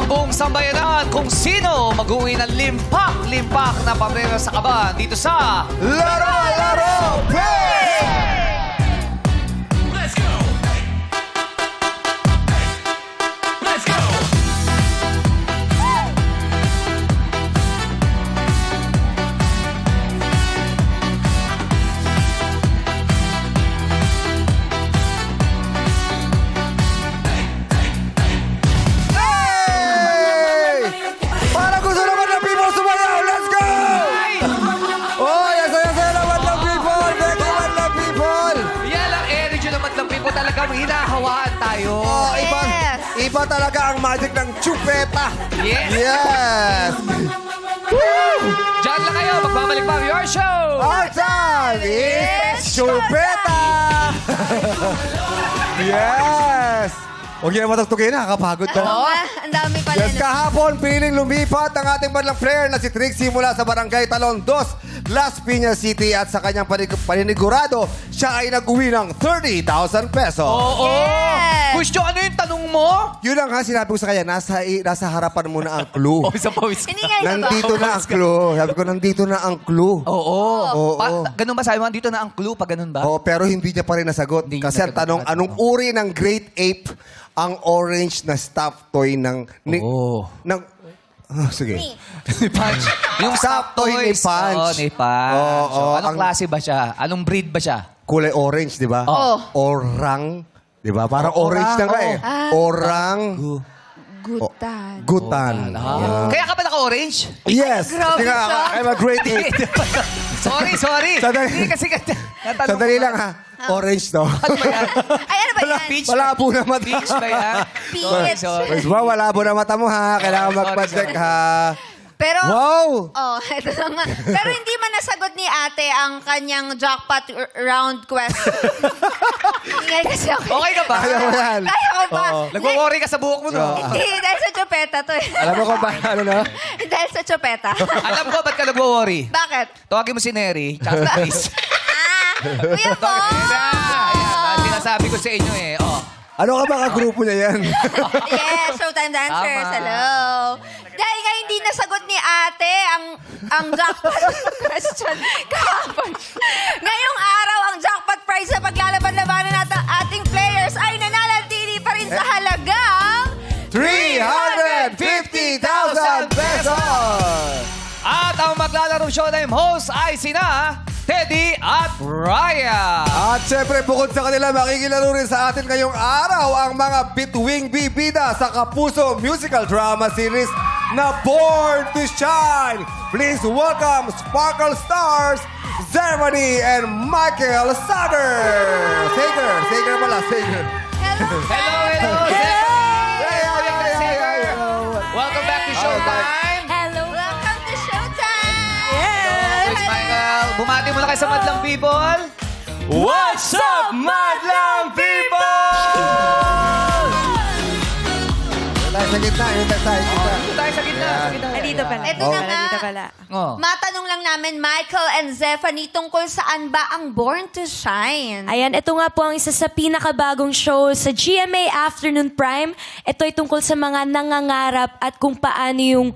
buong sambayanan kung sino mag-uwi ng limpak-limpak na pamrera sa kaban dito sa Laro, laro, play! Let's go! Let's go! Hey! Para gusto naman ng people sumayaw, let's go! Oh, yes, naman ng people! Thank you, naman ng people! yan ang energy naman ng people. Talagang hinahawaan tayo. Oh, iba talaga ang magic ng chupeta. Yes. Yes! Diyan lang kayo. Magbabalik pa ang your show. Our time is chupeta! Yes! Huwag niyo na matugtugin, nakakapagod to. Oo, ang dami pala. Yes, kahapon, piling lumipat ang ating badlang player na si Trixie mula sa Barangay Talon 2, Las Piñas City at sa kanyang paninigurado, siya ay nag-uwi ng 30,000 pesos. Oo. Yes. Gusto, ano yung tanong mo? Yun lang ha, sinabi ko sa kanya, nasa harapan mo na ang clue. Pawis ang pawis. Hindi nga ito ba? Nandito na ang clue. Sabi ko, nandito na ang clue. Oo. Oo. Ganun ba sabi mo? Dito na ang clue pag ganun ba? Oh, pero hindi niya pa rin nasagot. Hindi niya Kasi ang nasagot. tanong, anong uri ng great ape ang orange na stuffed toy ng... sige. Punch. Yung Sakto, soft hindi toys. punch. Oo, ni punch. Oo, So, anong ang- klase ba siya? Anong breed ba siya? Kulay orange, di ba? Oh. Orang. Di ba? Parang Oh, orange orang, na nga eh. Ah. Orang. Gutan. Gutan. Ah. Kaya ka ba naka-orange? Yes. grabe Sige, siya. I'm a great ape. sorry. Sandali. Hindi kasi natanong Sandali ko lang ha. Orange to. Ano ba yan? Ay, ano ba yan? Peach. Malabo na mata. Peach ba yan? Peach. Sorry. Pues ba, malabo na mata mo ha. Kailangan Sorry, magpa-check sorry. ha. Pero, Wow! oh, ito na nga. Pero hindi man nasagot ni ate ang kanyang jackpot round question. Ingay kasi ako. Okay ka ba? Kaya mo yan. Kaya ko ba? Oo. Nagwo-worry ka sa buhok mo, no? Hindi, dahil sa chupeta to eh. Alam mo kung ba, ano na? Dahil sa chupeta. Alam ko, ba't ka nagwo-worry? Bakit? Tawagin mo si Neri, tsaka si Chris. Kuya po! Ayan, sinasabi ko sa inyo eh. Oh. Ano ka ba ka-grupo niya yan? Yes, Showtime Dancers. Tama. Hello. Dahil nga hindi nasagot ni ate ang jackpot question kahapon. Ngayong araw, ang jackpot prize sa paglalaban-labanan natin ating players ay nananatili pa rin sa halagang 350,000 pesos! At ang maglalarong showtime host ay sina Teddy at Ryan. At syempre, bukod sa kanila, makikilaro rin sa atin ngayong araw ang mga bituing bibida sa Kapuso Musical Drama Series na Born to Shine. Please welcome Sparkle Stars, Zermany and Michael Sager. Sager pala, Sager. Hello. Welcome back to Showtime. Hello. Welcome to Showtime. Miss Michael, bumati muna kayo sa Madlang People. What's up, Madlang people? Tayo sa gitna, yun tayo sa gitna. Dito tayo sa gitna. Dito pala. Ito na nga. Dito pala. Oh. Matanong lang namin, Michael and Zephanie, tungkol saan ba ang Born to Shine? Ayan, ito nga po ang isa sa pinakabagong show sa GMA Afternoon Prime. Ito ay tungkol sa mga nangangarap at kung paano yung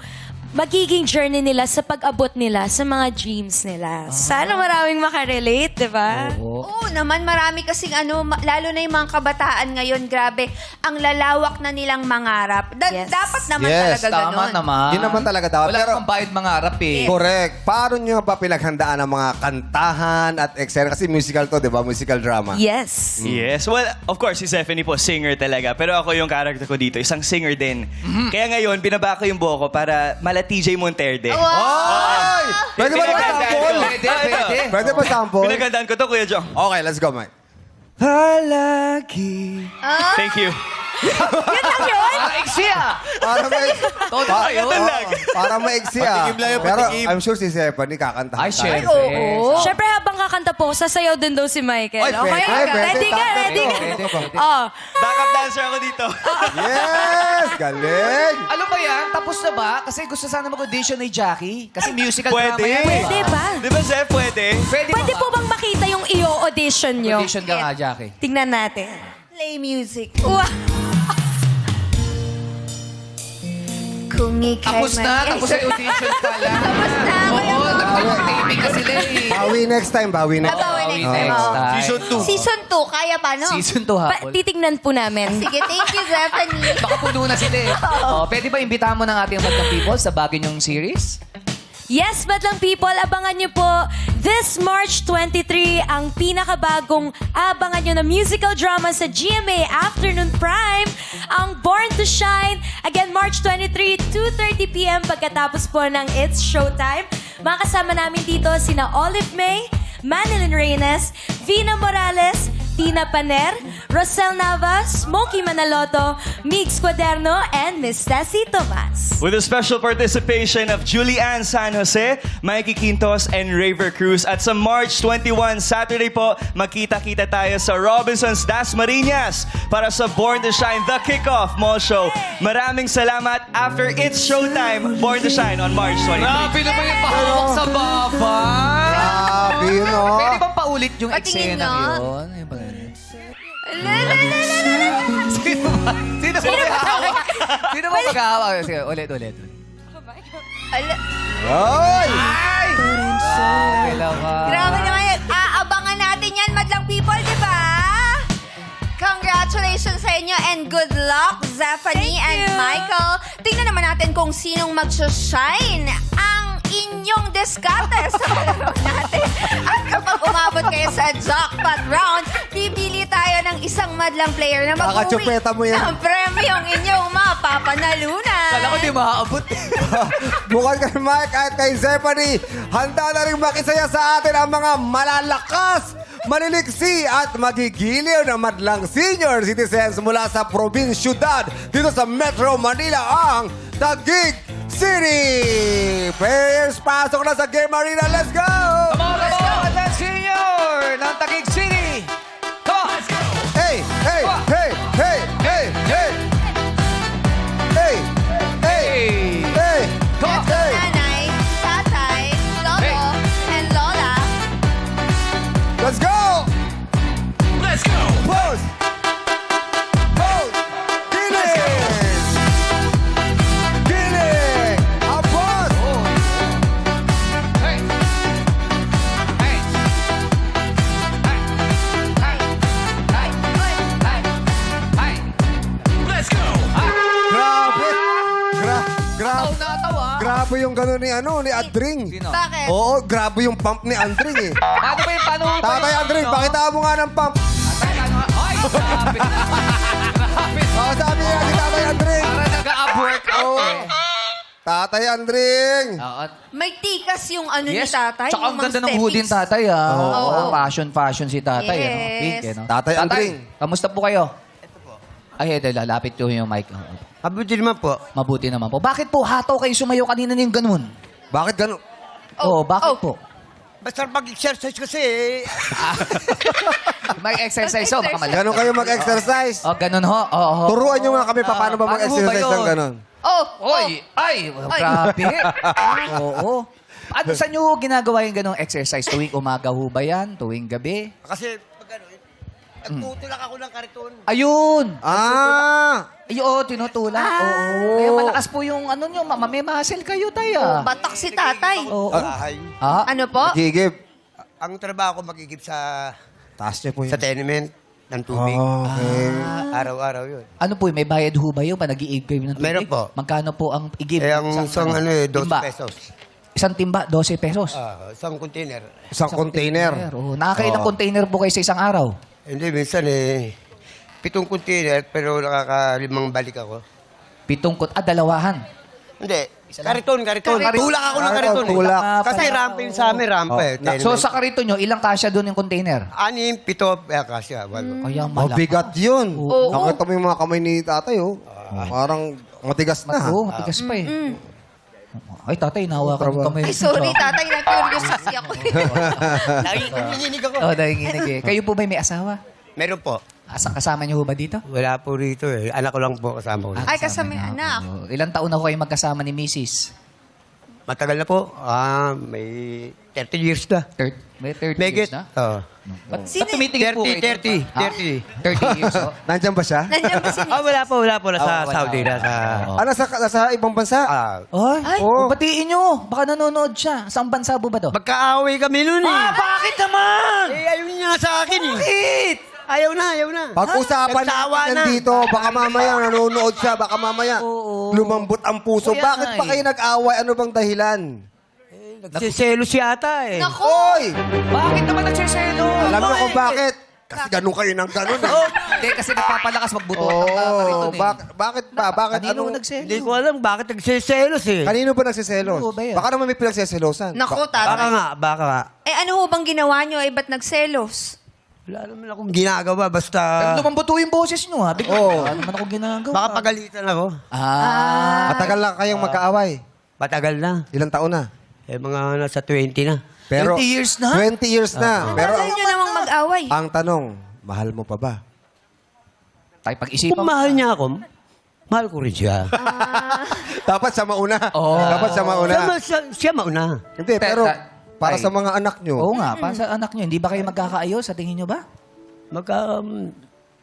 magiging journey nila sa pag-abot nila sa mga dreams nila. Sana maraming makarelate, di ba? Oo naman, marami kasing lalo na yung mga kabataan ngayon, grabe, ang lalawak na nilang mangarap. Yes. Dapat naman Yes, talaga ganun. Tama naman. Yun naman talaga dapat. Wala Pero- namang bayad mangarap eh. Correct. Paano nyo ba pinaghandaan ang mga kantahan at eksena? Kasi musical to, di ba? Musical drama. Yes. Yes. Well, of course, si Stephanie po, singer talaga. Pero ako yung character ko dito, isang singer din. Kaya ngayon, binaba ko yung buhok ko para mala TJ Monterde. Wow! Ay! Pwede ba Pinagandaan sample? ko. Pwede. Pwede ba sample? Pinagandaan ko to, Kuya Jong. Okay, let's go, Mike. Palagi. Thank you. Yun lang yun? Parang iksi ah. Para may... Todo kayo. Para maiksi ah. Patikim lang yung Pero patikim. I'm sure si Stephanie kakantahan Ay, tayo. syempre. Oo. Siyempre, habang kakanta po, sasayaw din daw si Michael. Ay, Okay? pwede, Ready ka? pwede. Ready ka? Pwede, pwede. Oh. Backup dancer ako dito. Yes! Galing! Ano ba yan? Tapos na ba? Kasi gusto sana mag-audition ni Jackie. Kasi musical Pwede. drama yan. Pwede ba? Di ba, Zef? Pwede? Pwede po bang makita yung i-audition nyo? Audition ka nga, Jackie. Tingnan natin. Play music. Wow. Kung ika'y Tapos na yung audition pala. Tapos na. Oo, nag-taping na sila eh. Bawi next time, bawi next time. Bawi next time. next Oo. time. Season 2, kaya pa, no? Season 2 hapon. Titignan po namin. Sige, thank you, Zephanie. Baka puno na sila eh. Oh, pwede ba imbitahan mo ng ating Madlang People sa bago niyong series? Yes, Madlang People, abangan nyo po this March 23 ang pinakabagong abangan nyo na musical drama sa GMA Afternoon Prime, ang Born to Shine. Again, March 23, 2:30 p.m. pagkatapos po ng It's Showtime. Makasama namin dito sina Olive May, Manilyn Reyes, Vina Morales, Tina Paner, Rosel Navas, Smokey Manaloto, Migs Cuaderno, and Miss Tessie Tomas. With the special participation of Julie Ann San Jose, Mikey Quintos, and Raver Cruz. At sa March 21, Saturday po, magkita-kita tayo sa Robinson's Dasmariñas para sa Born to Shine, The Kickoff Mall Show. Maraming salamat. After It's Showtime, Born to Shine on March 23. Grabe naman yung pahawak sa baba. Grabe yun, oh. Pwede bang paulit yung Patingin eksena nga. yun? Ay, ba- Sino ba? Sino ba maghahawak? Sino ba maghahawak? Sige, ulit. Ala, Ay! Ay! Kailangan. grabe naman yan. Aabangan natin yan, Madlang People, di ba? Congratulations sa inyo and good luck, Zephanie and Michael. Tingnan naman natin kung sinong mag-shine ang inyong diskarte sa laro natin. At kapag umabot kayo sa jackpot round, pipili tayo ng isang madlang player na mag-uwi Kakatsupeta mo yan. ng premyong inyong mapapanalunan. Kala ko di maaabot. Bukod kay Mike at kay Zephanie, handa na rin makisaya sa atin ang mga malalakas, maliliksi at magigiliw na madlang senior citizens mula sa probinsyudad dito sa Metro Manila, ang Taguig City! Players, pasok na sa Game Arena. Let's go! Come on, Madlang Senior ng Taguig City. Come on. Hey! Hey! Hey! Hey! Hey! Hey! Hey! Hey! Hey! Come on. Hey! Nanay, tatay, lolo, Hey. and lola. Let's go! Let's go! Pose! Pose! Giling! Giling! A pose! Hey. Hey. Hey. Let's go! Grabe! Grabe! Natawa. Grabe yung gano'n ni Adring. Sino? Bakit? Oo, grabe yung pump ni Andring eh. Ano ba yung paano ba Tatay yung Andring, ano? pakita mo nga ng pump. Tatay, ano? Ay, grabe. Grabe. Oo, sabi niya si Tatay Andring. Para nag-up-workout eh. Tatay Andring! Oo. May tikas yung ano ni Yes. tatay. Tsaka ang yung mga ganda ng hoodie steppings. tatay, ah. Oo. Fashion si tatay, Yes. ano? Pink, ano? Tatay Andring. Kamusta po kayo? Ito po. Ay, ito, lalapit ko yung mic. Mabuti naman po. Mabuti naman po. Bakit po hataw kayo sumayo kanina ng ganun? Bakit gano'n? Oh, bakit po? Basta pag-exercise kasi eh. May exercise, oh, baka mali. Gano'n kayo mag-exercise? Oh, ganun ho. Oh, Turuan nyo nga kami paano ba paano mag-exercise ba yun? ng gano'n. Oh, Oy! Ay! Grabe! Oo. Ano sa nyo ginagawa yung ganong exercise? Tuwing umaga ho ba yan? Tuwing gabi? Kasi pag ano, nagtutulak ako ng kariton. Ayun! Ah! Ay, oo, tinutulak. Oo. Kaya malakas po yung ano nyo. May muscle kayo, tayo. batak si tatay. Oo. Bahay. Ah? Ano po? Gigib. Ang trabaho ko magigib sa Taas niyo po sa tenement ng tubig. Okay. Araw-araw yun. Ano po, may bayad ho ba yun? Pa nag-i-igib kayo ng tubig? Meron po. Magkano po ang igib? Eh, ang isang ano eh, 12 timba? pesos. Isang timba, 12 pesos. Isang container. Isang container. Oo. Nakakailang container po kayo sa isang araw? Hindi, minsan eh, 7 container pero nakaka-5 balik ako. 7 dalawahan. Hindi. Kariton. Tulak ako ng kariton. Tulak. Kasi rampa yun sa amin, rampa eh. So Tenement. sa karito nyo, ilang kasya doon yung container? 6, 7, kasya. Walo. Kaya Mabigat yun. Oo. Nakita mo yung mga kamay ni tatay, oh. Parang matigas na. Oo, matigas pa eh. Ay, tatay, nahawakan yung kamay. Ay, sorry, tatay. Na-curious kasi ako. Nanginginig ako. Oo, nanginginig eh. Kayo po ba may asawa? Meron po. Kasama niyo ho ba dito? Wala po rito eh. Anak ko lang po kasama ko. Ay, kasama yung anak. Ilang taon na ho kayo magkasama ni Mrs.? Matagal na po. May 30 years na. May 30 Megit. years na? Oo. Ba't Sino- tumitingin po 30, kayo? 30, Ha? 30. 30 years, oh. Nandyan ba siya? Nandiyan ba si Wala po. Nasa wala. Saudi. Nasa... Nasa ibang bansa? Ay, Oh. batiin nyo. Baka nanonood siya. Saan bansa po ba to? Magkaaway kami nun eh. Bakit naman? Ayaw niya sa akin eh. Bakit? Ayaw na. Pag-usapan Nagsawa natin na. dito, baka mamaya nanonood siya, baka mamaya lumambot ang puso. Kaya Bakit nga pa kayo nag-away? Ano bang dahilan? Nagsiselos yata eh. Naku! Oy! Bakit naman nagsiselo? Alam niyo kung bakit? Kasi ganun kayo ng ganun. Hindi, kasi nagpapalakas magbuto ang Oo. eh. Bakit ba? Bakit? Kanino Ano? nagselo? Hindi ko alam bakit nagsiselos eh. Kanino ba nagsiselos? Oo ba yan? Baka naman may pinagsiselosan. Naku, Baka tatay. nga. Eh, ano ho bang ginawa nyo? Eh, ba't nagselos? Wala naman akong ginagawa. Basta... Pero lumambuto yung boses nyo, ha? Bigla, Oo. ano naman ako ginagawa? Baka pagalitan ako. Matagal lang kayong magkaaway. Matagal na. Ilang taon na? Mga nasa 20 na. 20 years na? 20 years na. Pero Tagal nyo namang mag-away. ang tanong, mahal mo pa ba? Tayo pag-isipan Kung mahal niya ako, mahal ko rin siya. Dapat sa mauna. Oo. Dapat sa mauna. Siya mauna. Hindi, pero para Ay. sa mga anak nyo, Oo nga, para sa anak nyo, hindi ba kayo magkakaayos sa tingin nyo ba?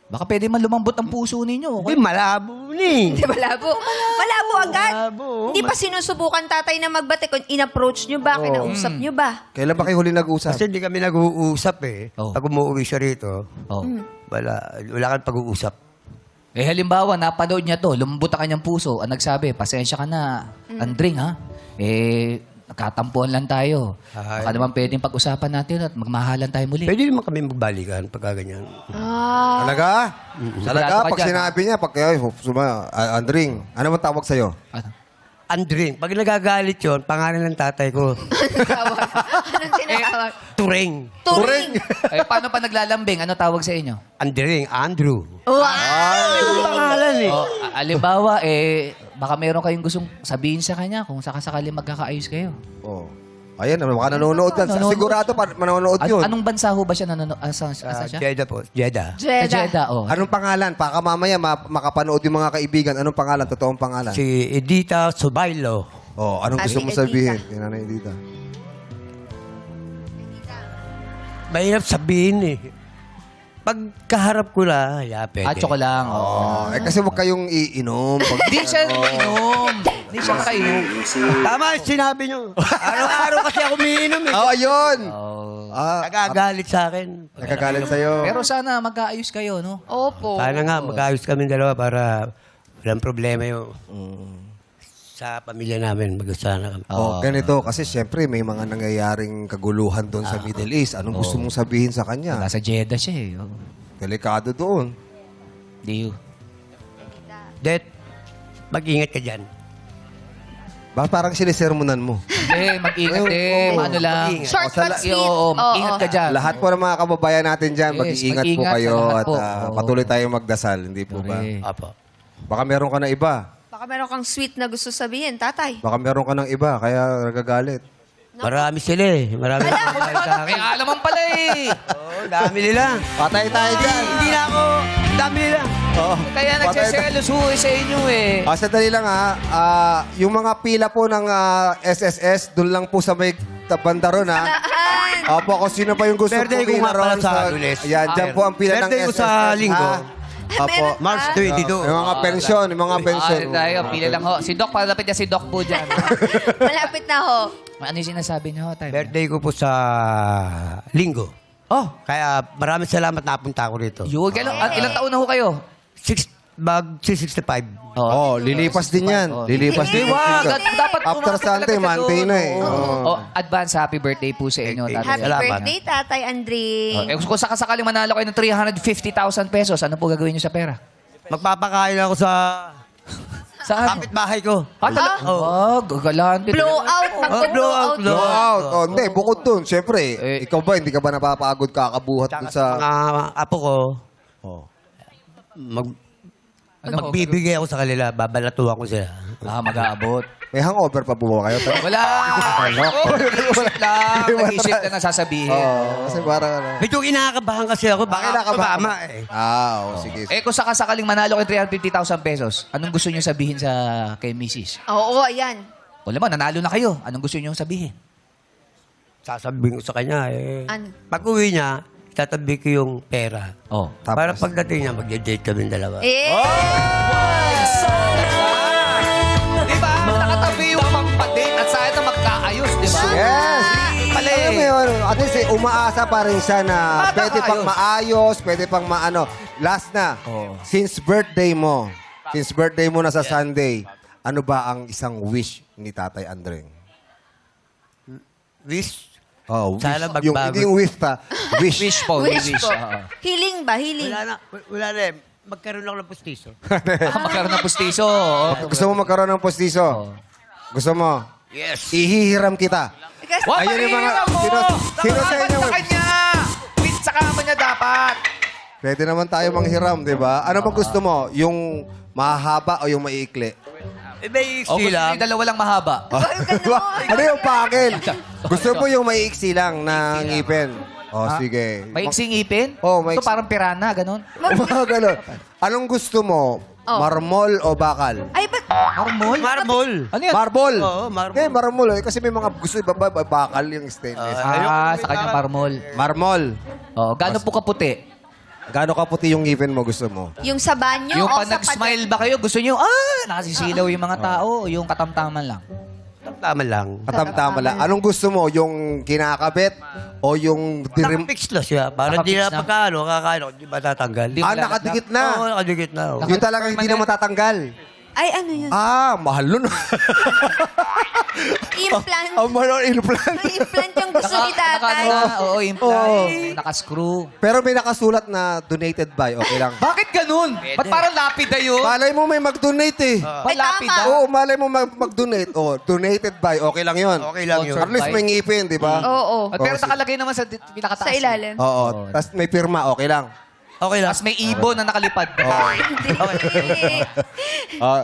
Baka pwede man lumambot ang puso ninyo. Hindi, malabo ni. Di ba, malabo? Malabo agad. Malabo. Hindi pa sinusubukan tatay na magbate. Kung in-approach nyo ba? Kinausap nyo ba? kailan ba kayo huli nag-usap? Kasi hindi kami nag-uusap eh. Oh. Pag umuwi siya rito, Oh. wala kang pag-uusap. Eh halimbawa, napanood niya to, lumambot ang kanyang puso, ang nagsabi, pasensya ka na, Andring ha? Eh, nagkatampuan lang tayo. Ay. Baka naman pwedeng pag-usapan natin at magmahalan tayo muli. Pwede naman kami magbalikan pagka ganyan. Talaga? Talaga? Sigurado ka Pag dyan, sinabi niya, pag kayo, Andring, ano man tawag sa'yo? Ano? Andring, pag nagagalit yun, pangalan ng tatay ko, Anong tinatawag? Turing. Turing. Eh, paano pa naglalambing? Ano tawag sa inyo? Andring, Andrew. Wow. Ang pangalan eh. Oh, halimbawa, baka meron kayong gustong sabihin sa kanya kung sakasakali magkakaayos kayo. Oh. Ayan, baka nanonood yan. Nanonood Sigurado pa manonood yun. Anong bansa ho ba siya nanonood? Asa siya? Jeddah po, Jeddah. Sa Jeddah, oh. Anong pangalan? Baka mamaya makapanood yung mga kaibigan. Anong pangalan? Totoong pangalan? Si Edita Subailo. Oh, anong gusto Ate mo Edita. sabihin? Kay Nanay Edita. Mahirap sabihin eh. Pag kaharap ko na, pwede. Atso ko lang. Oh. Oh, kasi huwag kayong iinom. Pag, Hindi siya inom. Hindi siya makainom. Tama yung sinabi nyo. Araw-araw kasi ako umiinom eh. Oh, ayun! Oh. Nagagalit sa akin. Nagkagalit sa'yo. Pero sana magkaayos kayo, no? Opo. Sana nga, mag-ayos kami dalawa para walang problema yung sa pamilya namin. Mag-usana kami. Oh, ganito. Kasi siyempre, may mga nangyayaring kaguluhan doon sa Middle East. Anong gusto mong sabihin sa kanya? Nasa Jeddah siya eh. Oh. Delikado doon. Di Det, mag-ingat ka dyan. Bakit parang sinisermonan mo? Hindi, mag-ingat eh. Ano lang. mag-ingat. Short O, sa but la- sweet. Oo, mag-ingat ka dyan. Lahat po ng mga kababayan natin dyan, Yes, mag-iingat po mag-ingat kayo sa lahat at po. Oo. patuloy tayong magdasal. Hindi po ba? Correct. Apo. Baka meron ka na iba. Baka meron kang sweet na gusto sabihin, tatay. Baka meron ka ng iba, kaya nagagalit. Marami sila eh. Marami sa akin. Kaya alaman pala eh. Oo, dami nila. Patay tayo dyan. Hindi na ako. Dami nila. Kaya nagsiselos ho sa inyo eh. Sandali lang yung mga pila po ng SSS, doon lang po sa may banda ron Opo, kung sino pa yung gusto Birthday ko pumila nga pala ron sa Lunes. Ayan, dyan po ang pila ng Birthday ko SSS. sa Linggo. Opo. Meron March pa? 22. Yung mga pensyon, yung mga pensyon. Tayo, pili lang ho. Si Doc, palapit niya si Doc po dyan. Malapit na ho. Ano yung sinasabi niyo ho, tayo? Birthday ko po sa Linggo. Oh, Kaya maraming salamat napunta ako rito. yun. Ilang taon na ho kayo? 65. Oh, lilipas din yan. Lilipas din. Wag, dapat After kumapit Sunday, talaga siya Monday doon. na eh. Oo. Oo. Oh, advance happy birthday po sa inyo, tatay. Happy Salamat. birthday, Tatay Andring. Kung sakasakaling manalo kayo ng 350,000 pesos, ano po gagawin niyo sa pera? Magpapakain ako sa Saan? kapitbahay ko. Talaga? Oh, gagalante. Blowout. Magpa-blowout. Blowout. Oh, hindi, bukod dun. Siyempre, Eh, ikaw ba, hindi ka ba napapagod kakabuhat dun Tsaka sa... sa mga apo ko, Oh. magbibigay ako sa kanila, babalatuhan ko sila. Mag-aabot. May hangover pa po ba kayo? Wala! Nag-isip lang. Nag-isip ka na sasabihin. Oo, kasi parang ano... Medyo kinakabahan kasi ako. Bakit Baka nakabahan tumama ka? eh. Sige. Kung sakasakaling manalo kayo 350,000 pesos, anong gusto niyo sabihin sa kay Mrs.? Oo, ayan. O naman, nanalo na kayo. Anong gusto niyo sabihin? Sasabihin ko sa kanya, Ano? pag uwi niya, tatabi ko yung pera. Oh. Para pagdating niya, mag-date kami dalawa. Eh! Di ba? Nakatabi yung pang-date at saan na magkaayos, di ba? Yes! Pala Alam mo eh. yun, at least umaasa pa rin siya na pwede pang maayos, pwede pang maano. Last na, since birthday mo na sa Sunday, ano ba ang isang wish ni Tatay Andreng? Wish? Oh, wish. Sana Yung, magbago. hindi yung wish pa. Wish. Wish po, Wish wish. po. Oo. Healing ba? Healing. Wala na eh. Magkaroon ako ng pustiso. Magkaroon ng pustiso. Oo. Gusto mo magkaroon ng postiso? Gusto mo? Yes. Ihihiram kita. Kasi, Wag Ayun yung mga- pahiram mo! sino sa inyo? Sa kanya! Wait, sa kama niya dapat. Pwede naman tayo manghiram, di ba? Ano ba gusto mo? Yung mahaba o yung maiikli? Eh, may O, gusto niyo yung dalawa lang mahaba. Ano yung pakil? Gusto mo yung maiiksi lang na ngipin? O, sige. May iksing ipin? Oh, may Ito iksing- parang pirana, ganun. Mga ganun. Anong gusto mo? Oh. Marmol o bakal? ay, ba't? Marmol? Marble. Ano yan? Marble. Oo, marble. Eh, marmol. Eh. Kasi may mga gusto ibaba, bakal yung stainless. Sa kanya marmol. Marmol. Oh, gaano po kaputi? Gaano kaputi yung ngipin mo gusto mo? Yung sa banyo Yung o pag sa nag-smile ba kayo, gusto niyo, nakasisilaw yung mga tao o yung katamtaman lang? Tama lang. Katamtama lang. Anong gusto mo? Yung kinakabit o yung dirim... Nakapix na siya. Para di Nakapix na na. pagkaano, kakaano, di ba tatanggal? Di- nakadikit na. Oo, nakadikit na. oh. Yun talaga hindi na matatanggal. Ay, ano yun? Mahal nun. Implant. Mahal implant. Ay, implant yung gusto ni tatay. Oo, implant. Oo. Naka-screw. Pero may nakasulat na donated by. Okay lang. Bakit ganun? Ba't parang lapida yun? Malay mo may mag-donate eh. Ba't Ay, lapida? tama. Oo, malay mo mag-donate. donated by. Okay lang yun. Okay lang yun. At least may ngipin, di ba? Oo. Pero Oo, nakalagay naman sa pinakataas. Sa ilalim. Oo. Tapos may pirma. Okay lang. Okay lang. Tapos may ibon na nakalipad. Hindi.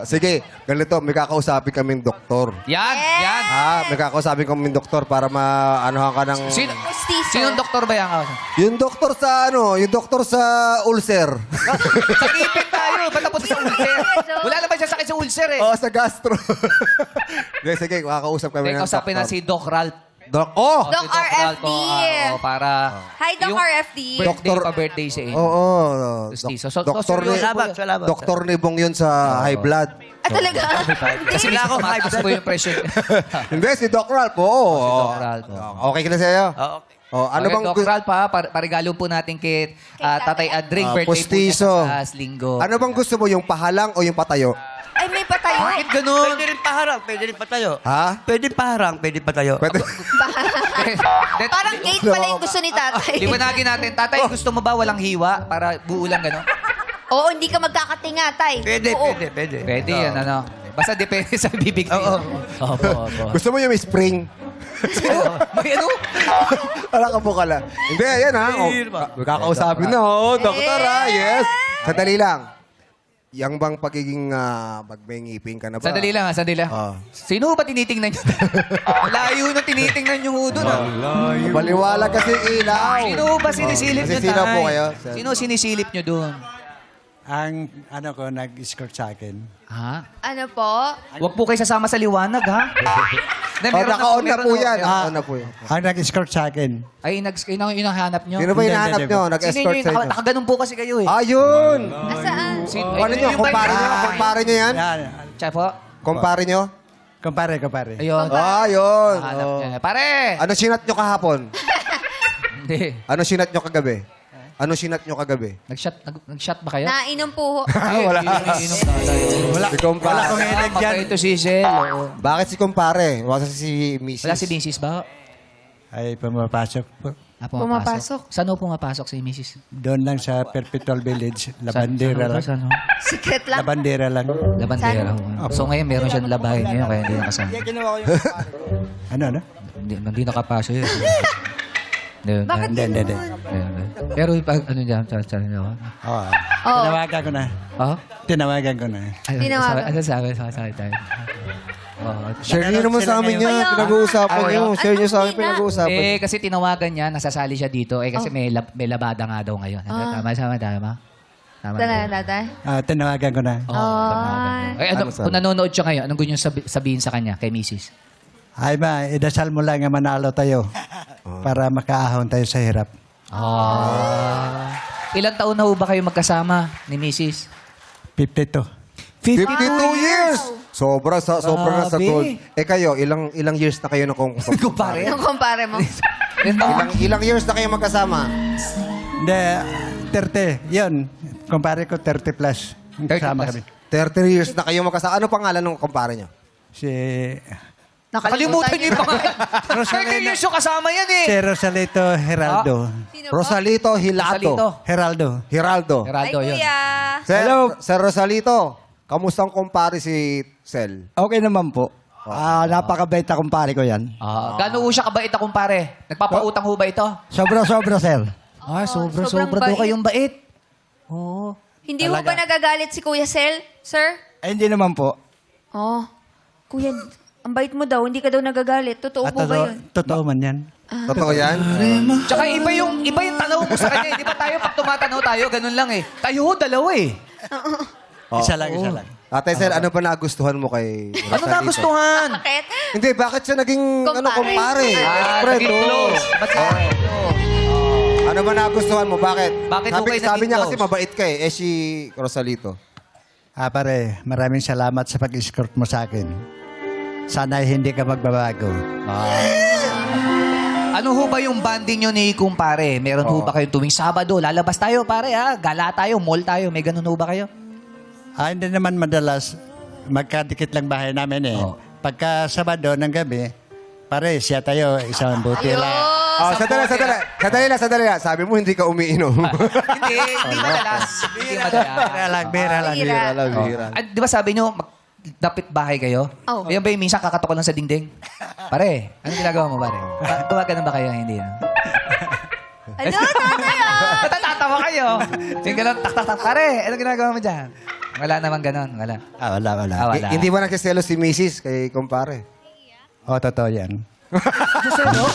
Sige, ganito. May kakausapin kaming doktor. Yan, yan. May kakausapin kaming doktor para maanohan ka ng... Pustiso. Sinong doktor ba yan? Yung doktor sa yung doktor sa ulcer. Sa ngipin tayo. Ba't tapos sa ulcer? Wala naman siya sakit sa ulcer eh. Oo, sa gastro. Sige, kakausap kami May ng kausapin na doktor. si Doc Ralph. Doc, Doc Si Doc Ralph RFD. po, para... Hi, Doc yung RFD. Birthday Doktor- pa birthday si Amy. Oo. Justiso. Doktor ni... Salamat. Doktor ni Bong yun sa high blood. Ah, talaga? Kasi Wala akong high mataas blood. po yung pressure. Hindi, si Doc Ralph. Oo. Doc Ralph. Okay ka na sa'yo? Oo. Oh, ano Okay, bang... Doc Ralph ha, parigalo po natin kay Tatay Adring. Birthday postiso. po niya sa linggo. Ano bang gusto mo? Yung pahalang o yung patayo? Ay, may patayo. Bakit ganun? Pwede rin paharang, pwede rin patayo. Ha? Pwede paharang, pwede patayo. Pwede. Parang gate pala yung gusto ni tatay. Liwanagin natin. Tatay, gusto mo ba walang hiwa para buo lang gano'n? Oo, hindi ka magkakatinga, tay. Pwede, Oo. pwede. Pwede yan, ano. Basta depende sa bibig niyo. Opo, opo. Gusto mo yung may spring? May ano? Wala ka po kala. Hindi, ayan ha. Kakausapin na. Oo, doktor ha. Yes. Sandali lang. Yang bang pagiging pag may ngipin ka na ba? Sandali lang, sandali lang. Sino ba tinitingnan nyo? Layo na tinitingnan nyo ho doon. Baliwala kasi ilaw. Sino ba sinisilip nyo, Nasisinaw po Tay? kayo? Sino sinisilip nyo doon? Ang ano ko, nag-escort sa akin. Ha? Ano po? Huwag po kayo sasama sa liwanag, ha? Naka-on na po yan. Naka-on na po yan. Ang nag-escort sa akin. Ay, yun ang hinahanap nyo? Sino ba hinahanap Hindi, nyo? Sino Nag-escort yun? sa inyo? Nakaganon po kasi kayo eh. Ayun! Asaan? Ano nyo? Kumpare nyo? Kumpare nyo yan? Yan. Siya po? Kumpare nyo? Kumpare. Ayun. Ayun. Hanap Oh. niya. Pare! Ano sinat nyo kahapon? Hindi. Ano sinat nyo kagabi? Ano sinat nyo kagabi? Nag-shot ba kayo? Nainom po. Wala. Inom na tayo. Si kumpare. Wala akong hilig dyan. Ito si Sel. oo. Bakit si kumpare? Wala si Mrs. Wala si Mrs. ba? Ay, pumapasok po. Pumapasok. Saan ho pumapasok si Mrs.? Doon lang sa Perpetual Village. Labandera lang. Saan ho? Secret lang. Labandera lang. Labandera. So ngayon meron siyang labahin ngayon kaya hindi nakasama. Ano? Hindi nakapasok yun. Bakit Hindi. Pero pag ano dyan, sa inyo? Oo. Oo. Tinawagan ko na. Oh? Tinawagan ko na. Tinawagan. Ano sabi tayo? Share nyo naman sa amin yan. Pinag-uusapan nyo. Share nyo sa amin pinag-uusapan. Kasi tinawagan niya, nasasali siya dito. Kasi may labada nga daw ngayon. Tama. Tama Talaga, tatay? Tinawagan ko na. Ay, ano, kung nanonood siya ngayon, anong gusto niyo sabihin sa kanya, kay Mrs.? Ay ma, idasal mo lang nga manalo tayo para makaahon tayo sa hirap. Ilang taon na ho ba kayo magkasama ni Mrs.? 52. 52 years! Sobra na sa Grabe. gold. Eh kayo, ilang years na kayo na kung Kumpare? Yung kumpare mo. ilang years na kayo magkasama? Hindi, 30. Yun, kumpare ko 30 plus. 30 Kasama plus. kami. 30 years na kayo magkasama. Ano pangalan ng kumpare nyo? Si Nakalimutan niyo yung pangalan. 30 years yung kasama yan eh. Rosalito Heraldo. Sino po? Rosalito Hilato. Heraldo. Hiraldo. Ay, Geraldo yun. kuya. Sir Rosalito, kamusta ang kumpare si Sel? Okay naman po. Napakabait na kumpare ko yan. Gano'n ho siya kabait na kumpare? Nagpapautang ho ba ito? Sobra-sobra, sir. sobrang Sobra daw bait. kayong bait. Oo. Hindi ho ba nagagalit si Kuya Sel, sir? Ay, hindi naman po. Oh. Kuya, ang bait mo daw. Hindi ka daw nagagalit. Totoo po ba yun? Totoo man yan. Totoo yan? Tsaka iba yung tanaw mo sa kanya. Di ba tayo, pag tumatanaw tayo, ganun lang eh. Tayo ho, dalawa eh. Isa lang. Ate Sel, ano pa nagustuhan mo kay Rosalito? Ano nagustuhan? Bakit? Hindi, bakit siya naging kumpare? Naging close. Ba't Ano ba nagustuhan mo? Bakit? Bakit sabi, mo kayo sabi naging niya close? kasi mabait ka eh. Eh si Rosalito. Pare, maraming salamat sa pag-escort mo sa akin. Sana'y hindi ka magbabago. Ano ho ba yung banding nyo ni kumpare? Meron ho ba kayong tuwing Sabado? Lalabas tayo, pare, ha? Gala tayo, mall tayo. May ganun ho ba kayo? Hindi naman madalas. Magkadikit lang bahay namin eh. Pagka Sabado ng gabi, pare, siya tayo, isang buti lang. Sandali lang. Sabi mo hindi ka umiinom. Hindi madalas. Hindi madalas. Bira lang. Bira. Di ba sabi nyo, dapit bahay kayo? Oh. Ayun ba yung minsan kakatok ko lang sa dingding? Pare, anong ginagawa mo, pare? Gumagano ba kayo? Hindi na. Ano, tatay ah? Natatawa kayo. Yung gano'n, tak. Pare, anong ginagawa mo dyan? Wala naman gano'n. Wala. Wala. Wala. Hindi ba nagkiselo si Mrs. kay kumpare? Totoo yan. Nagsiselos?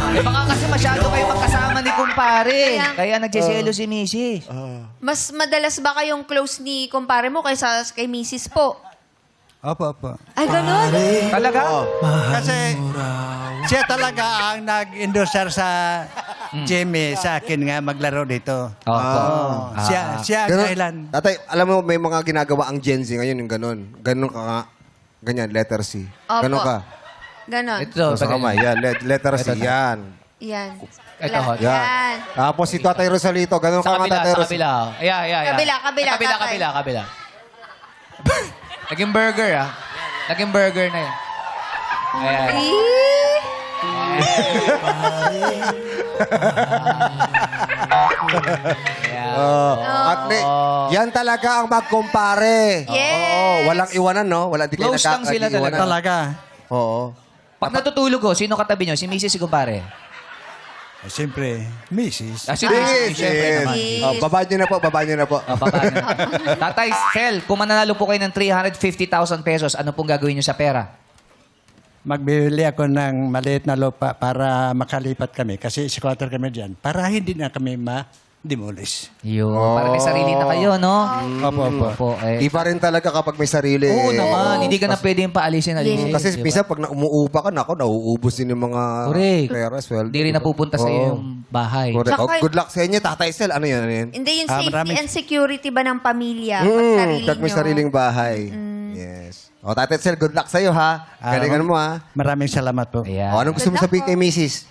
Eh baka kasi masyado kayo magkasama ni kumpare. Kaya nagsiselo si Mrs. Mas madalas ba kayong close ni kumpare mo kaysa kay Mrs. po? Opo. Ay, ganun? Talaga? Kasi siya talaga ang nag-endorser sa Jimmy sa akin nga maglaro dito. Opo. Siya ang dahilan. Tatay, alam mo, may mga ginagawa ang Gen Z ngayon yung ganun. Ganun ka nga. Ganyan, letter C. Opo. Ganun ka. Ganon. Ito, Sa kamay, yan. Letter C, yan. Yan. Ito, hot. Yan. Tapos si Tatay Rosalito, ganun Sa ka nga kabila, Tatay sa Rosalito. kabila. Ayan. Kabila. Naging burger, ah. Naging burger na yun. Ayan. At yan talaga ang magkumpare. Yes. Oo, walang iwanan, no? Di kayo Close lang sila nagkaiwanan. Talaga. Oo. Pag natutulog ko, sino katabi nyo? Si Mrs. si kumpare? Siyempre, Mrs. Si Mrs. Siyempre naman. Oh, baba nyo na po. Baba na. Tatay, Sel, kung mananalo po kayo ng 350,000 pesos, ano pong gagawin nyo sa pera? Magbibili ako ng maliit na lupa para makalipat kami. Kasi squatter kami dyan. Para hindi na kami ma-demolish. Yun. Para may sarili na kayo, no? Opo. Opo, eh. Iba rin talaga kapag may sarili. Oo naman. Hindi ka na pwedeng paalisin. Kasi minsan pag umuupa ka, nauubos din yung mga Correct. pera, sweldo. Hindi rin napupunta sa yung bahay. Correct. Tsaka- Oh, good luck sa inyo, Tatay Sel. Ano yan? Hindi yung safety maraming- and security ba ng pamilya? Pag sarili Pag may nyo. sariling bahay. Yes. O, Tatay Sel, good luck sa'yo, ha? Galingan mo, ha? Maraming salamat po. Ayan. O, anong gusto mo sabihin kay Mrs.?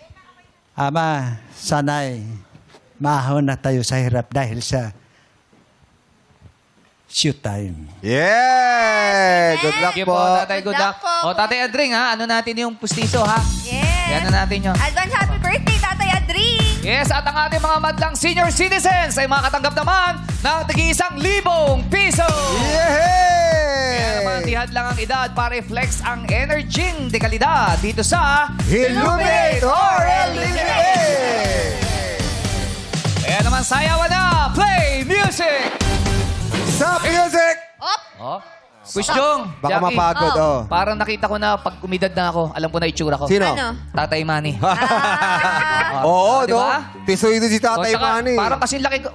Ama, sana'y maahon na tayo sa hirap dahil sa shoot time. Yeah! Good luck Thank you po. po, Tatay. Good Good luck. luck po. O, Tatay Adring, ha? Ano natin yung pustiso, ha? Yes. Yan na natin yun. Advance happy birthday, Tatay Adri! Yes, at ang ating mga madlang senior citizens ay makakatanggap naman ng tig-1,000 piso. Kaya naman, Yay! tihad lang ang edad para i-flex ang energy de kalidad dito sa Illuminate or Eliminate! Kaya naman, sayawan na! Play music! Sa music! Op! Oh, Kusyong, Baka Jackie, mapagod, oh. Parang nakita ko na pag umidad na ako, alam ko na itsura ko. Sino? Ano? Tatay Manny. Oo, Di no? ba? Tisoy doon si Tatay O, tsaka, Manny. Parang kasing laki ko.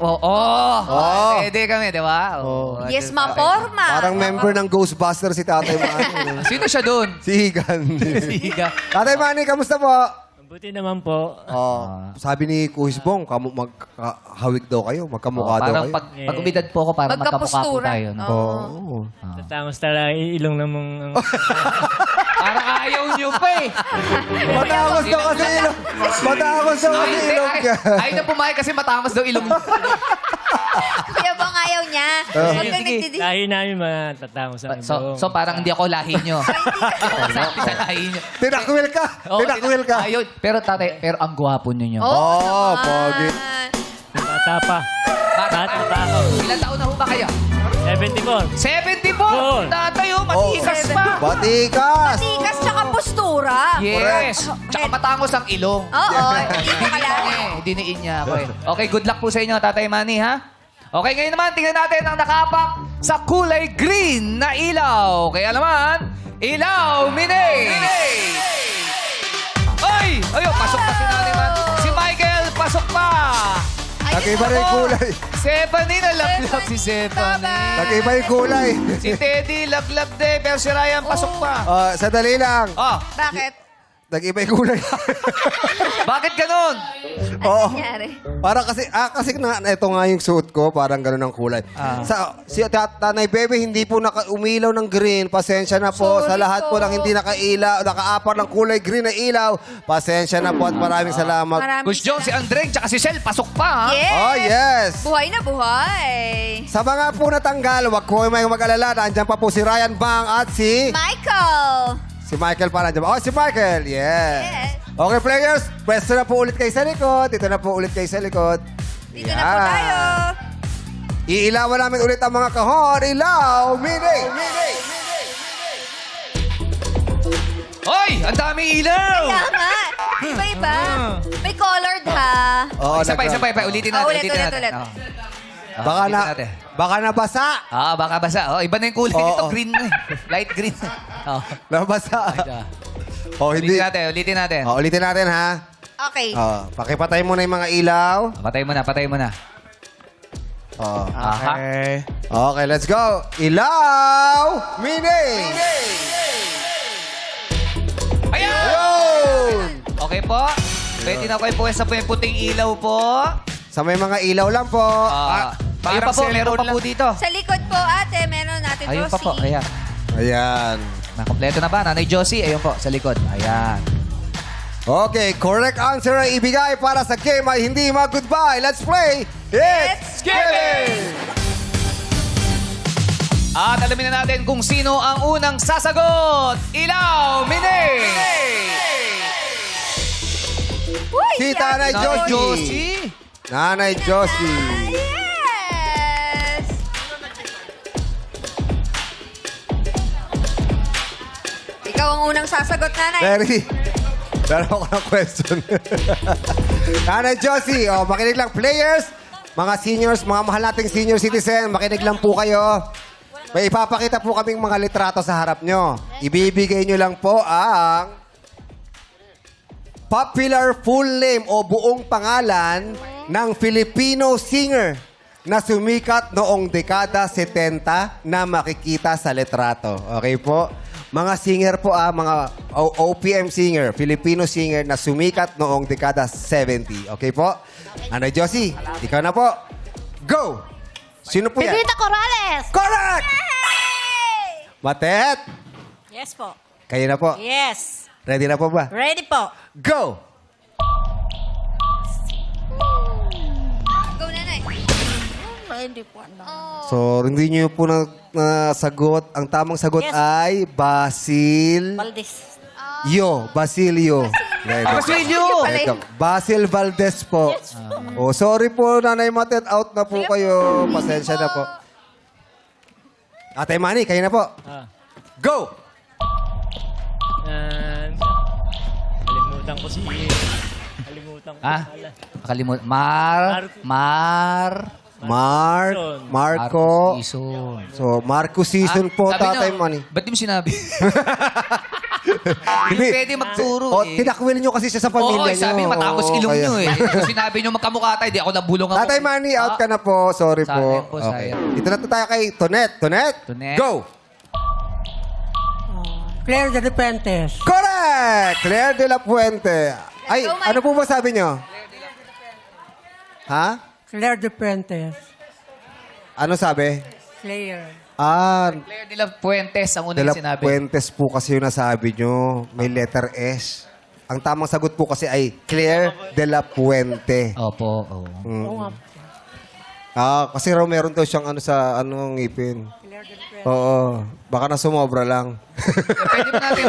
Pwede kami, di ba? Yes, maporma. Parang member ng Ghostbusters si Tatay Manny. Sino siya doon? Si Higan. Siga. Tatay Manny, kamusta po? Buti naman po. Sabi ni Kuhisbong, maghawig daw kayo, magkamukha daw Parang kayo. pag umidad po ako, parang magkamukha po Magkapustura. tayo. No? Oo. Tatangos talaga ilong ng mga... Parang ayaw nyo pa eh. Matangos daw kasi ilong. Matangos daw kasi ilong niya. Ayaw na pumayag kasi matangos daw ilong niya. Kuya Bong ayaw niya. Huwag kang nagtidi. Lahi namin matatangos ang So parang hindi ako lahi nyo. Sabi sa lahi nyo. Tinakwil ka. Oo, Tinakwil ka. Ayaw. Pero tatay, pero ang gwapo nyo. Oh, pogi. Bata pa. Bata pa ako. Ilan taon na ho ba kayo? 74. 74! Tatay, matikas pa. Batikas. Tikas tsaka postura. Yes. Tsaka matangos ang ilong. Oo, hindi mo kalala. Diniin niya ako eh. Okay, good luck po sa inyo, Tatay Manny, ha? Okay, ngayon naman, tingnan natin ang nakapak sa kulay green na ilaw. Kaya naman, ilaw, Minay! Ay! Ayun, pasok pa si Nanay Man. Si Michael, pasok pa! Nag-iba rin kulay. Stephanie, nalablab si Stephanie. Nag-iba yung kulay. Si Teddy, lablab din. Pero si Ryan, pasok pa. Sadali lang. Ah, Bakit? Nag-iba yung kulay. bakit ganun? Oo. Nangyari. Para kasi ito nga yung suot ko, parang gano'n ang kulay. Si Tanay Bebe, hindi po umilaw ng green. Pasensya na po. Sorry Sa lahat po po. ng hindi nakaapat ng kulay green na ilaw. Pasensya na po at maraming salamat. Maraming Coach John, si Andreng, tsaka si Shell, pasok pa, ha? Yes! Oh, yes! Buhay na buhay. Sa mga po natanggal, wag ko may mag-alala. Nandiyan pa po si Ryan Bang at si Michael! Michael pa nandiyan. Oh, si Michael. Yes. Yes. Okay, players. Pwesto na po ulit kayo sa likod. Dito na po ulit kayo sa likod. Dito na po tayo. Iilawan namin ulit ang mga kahon. Ilaw! Mini! Hoy! Ang daming ilaw! Tama. Iba-iba. May colored ha. Oo, Isa pa. Ulitin natin. Ulit. Oo. Baka ulitin natin. baka nabasa. Baka basa. Iba na yung kulay Oo, nito. oo. Green na eh. Light green. Nabasa. Hindi. Ulitin natin. Ulitin natin, ha? Okay. Pakipatay muna yung mga ilaw. Patay mo na. Aha. Okay, let's go. Ilaw! Mini! Ayan! Ayun! Okay po. Pwede na kayo po sa puting ilaw po. Sa may mga ilaw lang po. Ayun pa po, meron pa po dito. Sa likod po, ate, meron natin Ayun pa po, ayan. Ayan. Nakompleto na ba? Nanay Josie, ayun po, sa likod. Ayan. Okay, correct answer ay ibigay para sa game ay hindi mag-goodbye. Let's play! It's Gaming! At alamin na natin kung sino ang unang sasagot. Ilaw, Mini! Uy, Si Nanay Nanay Josie. Nanay Josie. Yes! Ikaw ang unang sasagot, nanay. Meron ako ng question. Nanay Josie, makinig lang. Players, mga seniors, mga mahal nating senior citizen, makinig lang po kayo. May ipapakita po kaming mga litrato sa harap nyo. Ibibigay nyo lang po ang popular full name o buong pangalan ng Filipino singer na sumikat noong dekada 70 na makikita sa litrato. Okay po? Mga singer po mga OPM singer, Filipino singer na sumikat noong dekada 70. Okay po? Nanay Josie, ikaw na po. Go! Sino po yan? Pepita Corrales! Correct! Matet, Yes po. kayo na po. Yes. Ready na po ba? Ready po. Go! Go, nanay. Ready po. So, hindi niyo po nasagot. Ang tamang sagot Yes. ay Basil. Valdez. Basilio. Basilio! Basil Valdez po. Sorry po, Nanay Matet. Out na po kayo. Pasensya na po. Ate Manny, kayo na po. Go! Kalimutan ko Kalimutan ko. Nakalimutan. Marco. Season. So, Marco season po, Sabi Tatay niyo, Manny. Ba't di mo sinabi? Hindi pwede magturo O, eh. tinakwil nyo kasi siya sa pamilya Oo, sabi nyo. matapos Oo, ilong kaya- nyo eh. Kung sinabi nyo magkamukha tayo, di ako nabulong ako. Tatay Manny, out ka na po. Sorry Sayang po. po, sayang. Dito na tayo kay Tonet. Tonet, Tonet. go! Claire de Repentes. Correct! Claire de la Puente. Ay, go, Mike. ano po ba sabi nyo? Ha? Claire de Repentes. Ano sabi? Claire. Claire de la Fuentes ang De unang la sinabi. Puentes po kasi yung nasabi nyo. May letter S. Ang tamang sagot po kasi ay Claire de la Puente. Opo, oo. Kasi raw meron daw siyang ano sa anong ngipin. Oo. Baka na sumobra lang. Pwede mo natin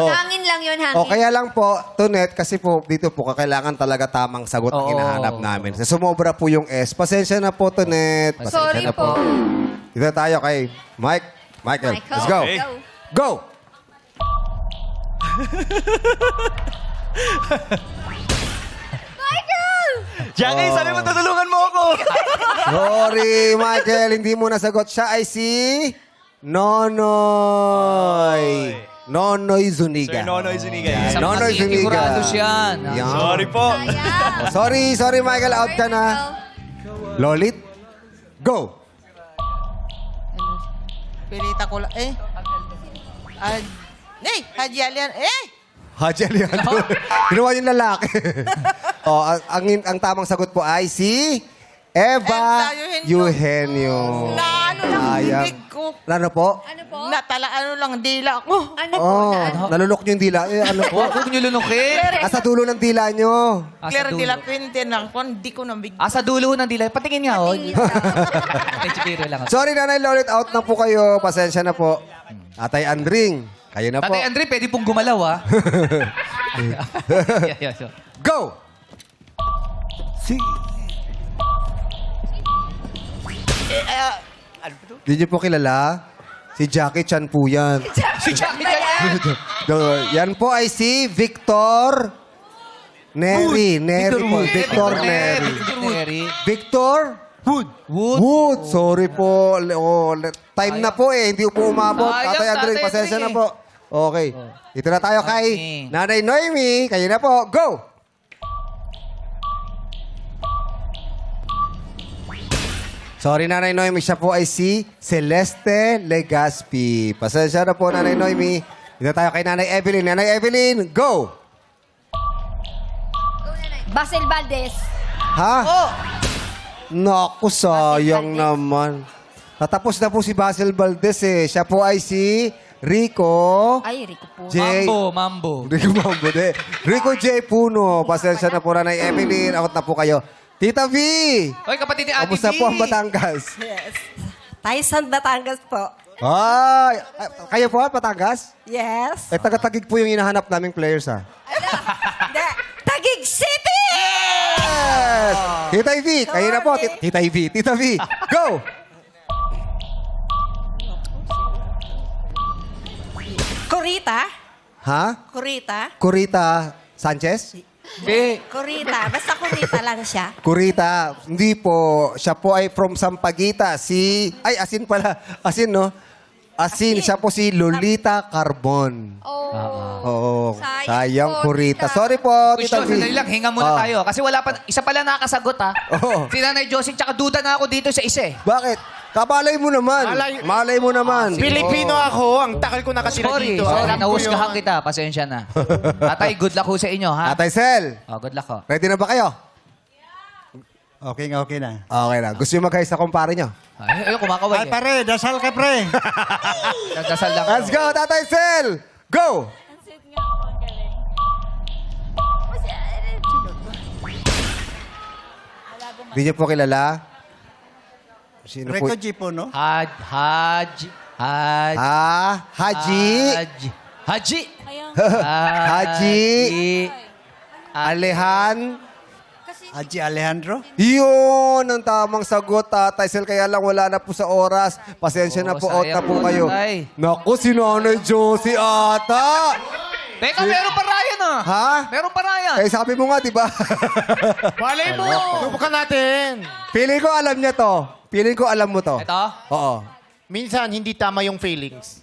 Hangin lang yun, hangin. O kaya lang po, Tonet, kasi po dito po kailangan talaga tamang sagot ang Oo. hinahanap namin. Sa sumobra po yung S. Pasensya na po, Tonet. Pasensya Sorry na po. Dito tayo kay Michael. Let's go. Okay. Go! Jackie, sabi mo tutulungan mo ako. Sorry, Michael. Hindi mo nasagot. Siya ay si Nonoy. Nonoy Zuniga. Sir Nonoy Zuniga. Yan. Sa Nonoy mga Zuniga. sigurados yan. Yan. Sorry po. Sayang. Sorry, Michael. Out ka na. Lolit, go! Pilita ko lang. Haji Alian. Haji Alejandro. Ginawa yung lalaki. ang tamang sagot po ay si Eva Eugenio. Ano lang Sayang. bibig ko. Ano po? Ano po? Ano lang dila ko. Ano po? Nalulok niyo yung dila. Ano po? Huwag nyo lunukin. Nasa dulo ng dila niyo. Claire de la Puente na ako. Hindi ko nabig. Sa dulo ng dilay. Patingin nga, oh. Chikiro lang ako. Sorry, Nanay Lolit. Out na po kayo. Pasensya na po. Atay Andring. Kayo na po. Tatay Andre, pwede pong gumalaw, ah. Go! Di niyo po kilala? Si Jackie Chan po yan. Si Jackie Chan. Yan po ay si Victor Neri. Neri po. Victor Neri. Victor? Wood. Sorry po. Time na po eh. Hindi po umabot. Sayang, Tatay Andre, Tatay pasensya Andre. na po. Okay. Dito na tayo kay Okay. Nanay Noemi. Kayo na po. Go! Sorry, Nanay Noemi. Siya po ay si Celeste Legaspi. Pasensya na po, Nanay Noemi. Dito tayo kay Nanay Evelyn. Nanay Evelyn, go! Basil Valdez. Ha? Naku, sayang naman. Natapos na po si Basil Valdez eh. Siya po ay si Rico Ay, Rico po. J. Mambo. Rico Mambo, de. Rico J. Puno. Pasensya na po, Nanay Evelyn. Out na po kayo. Tita V! Oy, kapatid ni Ate Kamusta V. po ang Batangas? Tyson Batangas po. Ay! Kayo po, Batangas? Yes. Taga-tagig po yung hinahanap naming players, ha? Taguig City! Yes! Tita V, kayo na po. Tita V, Tita V, go! Corita? Ha? Corita? Kurita Sanchez? Corita. Basta Corita lang siya. Kurita, hindi po. Siya po ay from Sampaguita. Asin pala. Asin, no? Asin. Siya po si Lolita Carbon. Oo. Sayang Kurita. Sorry po, Gusto, Tita V. sandali lang, hinga muna Oh. tayo. Kasi wala pa, isa pala nakakasagot, ha? Oo. Si Nanay Josie, tsaka duda na ako dito sa isa, eh. Bakit? Kabalay mo naman. Malay mo naman. Pilipino ako. Ang takal ko na kasi na Sorry, dito. sorry, Alam ko nahusgahan yun. kita. Pasensya na. Tatay, good luck ho sa inyo, ha? Atay Sel, Oh, good luck ho. ready na ba kayo? Okay na. Okay na. Gusto nyo mag-ayos sa kumpare nyo? Ay, kumakaway, Ay, eh. pare, dasal ka, pre. Nagdasal lang Let's ako. go, Tatay Sel! Go! Hindi niyo po kilala? Sino po? Rico G po, no? Haji. Haji? Haji? Alehan? Haji Alejandro? Yun ang tamang sagot, Tatay Sel. Kaya lang wala na po sa oras. Pasensya na po, out na sayang po po, kayo. Tatay. Naku, si Nanay Josie ata. Teka, meron pa Ryan ah. Ha? Meron pa Ryan. Eh, sabi mo nga, di ba? Malay mo! Subukan natin. Feeling ko alam niya to. Feeling ko alam mo to. Ito? Oo. Minsan, hindi tama yung feelings.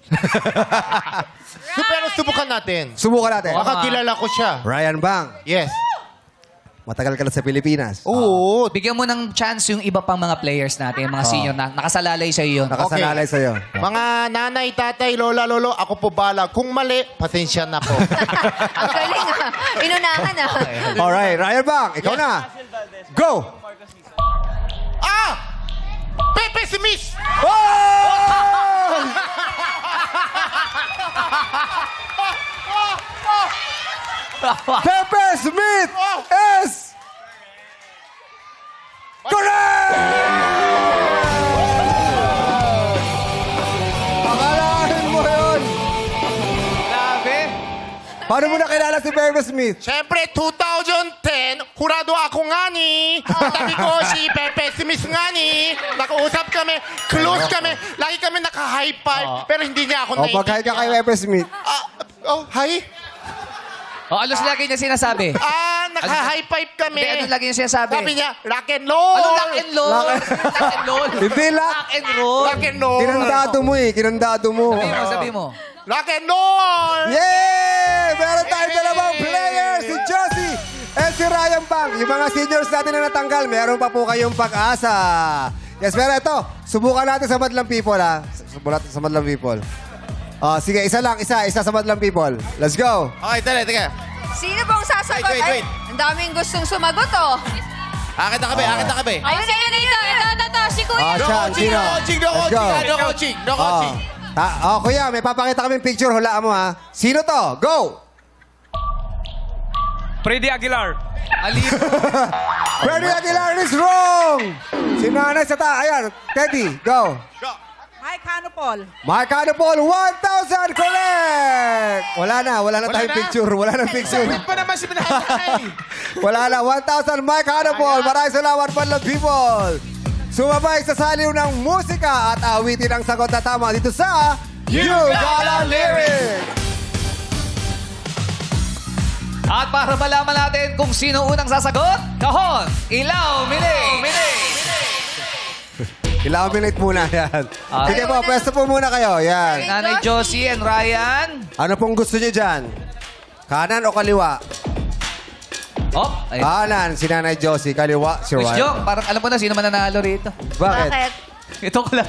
Pero subukan natin. Subukan natin. Baka kilala ko siya. Ryan Bang, Yes. matagal ka na sa Pilipinas. Oo. Bigyan mo ng chance yung iba pang mga players natin, mga senior na nakasalalay sa iyo. Nakasalalay sa'yo. Mga nanay, tatay, lola, lolo, ako po bala. Kung mali, pasensya na po. Ang galing ah. Inunahan ah. Alright, Ryan Bang, ikaw na. Go! Ah! Pepe Smith! Oh! Pepe Smith is correct! Akalain mo yun. Grabe. Paano mo nakilala si Pepe Smith? Siyempre, 2010, kurado ako nga ni. Tabi ko si Pepe Smith nga ni. Nakausap kami, close kami. Lagi kami naka-high five, pero hindi niya ako O, pag-hi ka kay Pepe Smith. Hi? O, ano lagi niya sinasabi? Naka-high five kami. Hindi, ano lagi niya sinasabi? Sabi niya, rock and roll. Ano lock and roll? Lock and roll? Hindi lock. Lock and roll. Rock and roll. Kinandado mo eh, kinandado mo. Sabi mo. Rock and roll. Yay! Meron tayong dalawang players, si Josie and si Ryan Bang. Yung mga seniors natin na natanggal, meron pa po kayong pag-asa. Yes, pero ito, subukan natin sa Madlang People, ha? Subukan natin sa Madlang People. Sige, isa sa Madlang People. Let's go. Okay, tala. Sino pong sasagot? Wait. Ay, ang daming gustong sumagot oh. Akit na kabe. Ayun na yun. Ito. Si Kuya. Siya, sino? Let's go. Kuya, may papakita kaming picture. Hulaan mo, ha? Sino to? Go! Freddy Aguilar. Freddy Aguilar is wrong! Si Nanay sa Ayan, Teddy, go. Mike Hanupol. Mark Paul, 1,000 correct! Wala na tayong picture. Wala na picture. Wait pa naman si Manatay. Wala na, 1,000 Mike Paul. Maraming salamat, Madlang People. Sumabay sa saliw ng musika at awitin ang sagot na tama dito sa You Got a Lyric! At para malaman natin kung sino unang sasagot, kahon, ilaw, mini. Ilaminate muna yan. Sige po, pwesto po muna kayo. Yan. Nanay Josie and Ryan. Ano pong gusto niyo dyan? Kanan o kaliwa? Oh, ay. Kanan, si Nanay Josie. Kaliwa, si Miss Ryan. Jong, parang alam mo na sino mananalo rito. Bakit? Ito ko lang.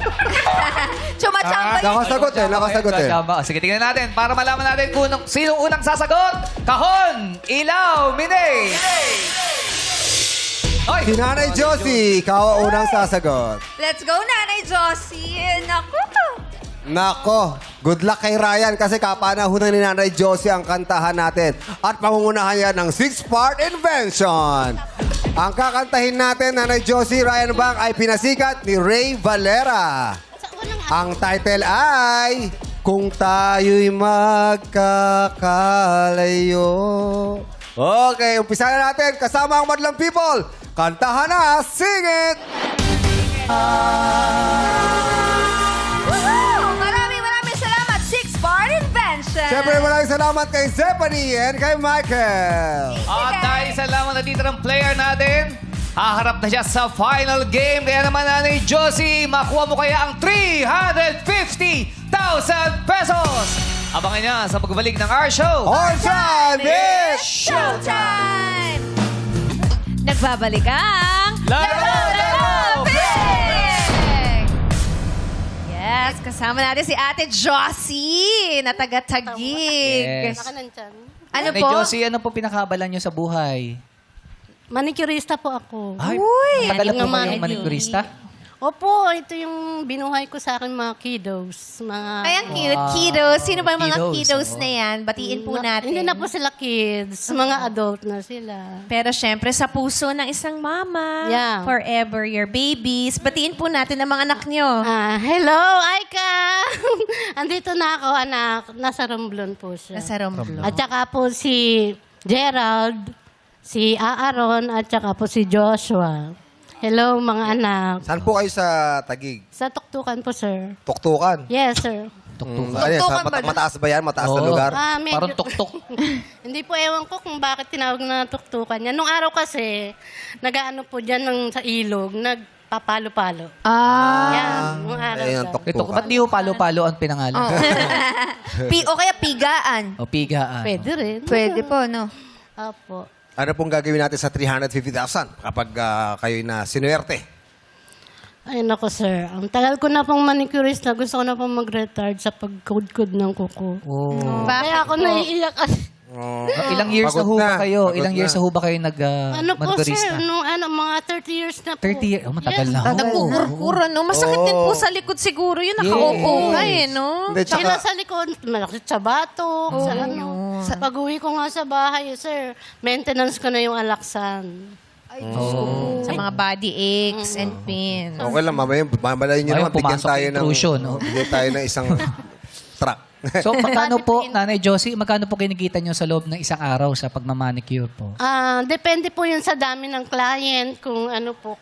Chumachamba yun. Nakasagot eh. Sige, tingnan natin. Para malaman natin kung sino unang sasagot. Kahon, ilaw, mini. Oy! Si Nanay Josie, ikaw ang unang sasagot. Let's go, Nanay Josie. Naku. Nako, good luck kay Ryan kasi kapanahunan ni Nanay Josie ang kantahan natin. At pangungunahan yan ng 6-part invention. Ang kakantahin natin, Nanay Josie, Ryan Bang, ay pinasikat ni Ray Valera. Ang title ay Kung Tayo'y Magkakalayo. Okay, umpisa na natin kasama ang Madlang People. Kantahan na, sing it! Maraming salamat. 6-part invention. Siyempre, maraming salamat kay Zephanie and kay Michael. At dahil sa lamang na dito ng player natin, haharap na siya sa final game. Kaya naman, Nanay Josie, makuha mo kaya ang 350,000 pesos. Abangan niya sa pagbalik ng our show. On time, bitch! Showtime! Nagbabalik ang... Laro! Pick! Yes, kasama natin si Ate Josie na taga-Tagig. Yes. Ano Nanay po? Josie, ano po pinakabalan niyo sa buhay? Manicurista po ako. Ay, Uy! matagal na po Yung mga kayong manicurista? Opo, ito yung binuhay ko sa akin mga kiddos. Ay, ang cute. Kiddos. Sino ba yung mga Kiddos, kiddos oo. na yan? Batiin po natin. Hindi na po sila kids. Mga adult na sila. Pero syempre, sa puso ng isang mama, Yeah. forever your babies. Batiin po natin ang mga anak nyo. Hello, Aika! Andito na ako, anak. Nasa Romblon po siya. Nasa Romblon. At saka po si Gerald, si Aaron, at saka po si Joshua. Hello, mga anak. Saan po kayo sa Tagig? Sa Tuktukan po, sir. Tuktukan. Yes, sir. tuktukan. Ano yan, sa Tuktukan ba na? mataas ba yan? Mataas na Oo. lugar? Medyo- Parang tuktok. Hindi po ewan ko kung bakit tinawag na tuktukan yan. Nung araw kasi, nag-ano po dyan sa ilog, nagpapalo-palo. Yan, nung araw Ayun, dyan. Ito, ba't di ho palo-palo ang pinangalan? O kaya pigaan. O pigaan. Pwede rin. Pwede po, no? Opo. Ano pong gagawin natin sa 350,000 kapag kayo'y na sinuwerte? Ay, nako sir. Ang tagal ko na pong manicurist na gusto ko na pong mag-retard sa pagkudkud ng kuko. Oh. Kaya ako naiiyak. Ilang years na Pagod ho ba na. kayo? Pagod Ilang years na. na ho ba kayo Ano po sir, nag-manicurista? mga 30 years na po. 30 years? Oh, matagal na ho. Nagkukurkura, no? Masakit din po sa likod siguro yun. Nakaupo ka eh, no? Hindi, Sila tsaka, sa likod, malaki sa bato, sa ano. Sa pag-uwi ko nga sa bahay, sir, maintenance ko na yung alaksan. Sa mga body aches and pain. okay lang, mamaya, mamalayin nyo Ngayon, naman, bigyan pumasok tayo yung ng, intrusion, no? bigyan tayo ng isang truck. So, magkano po, Nanay Josie, magkano po kinikita nyo sa loob ng isang araw sa pagmamanicure po? Depende po yun sa dami ng client, kung ano po,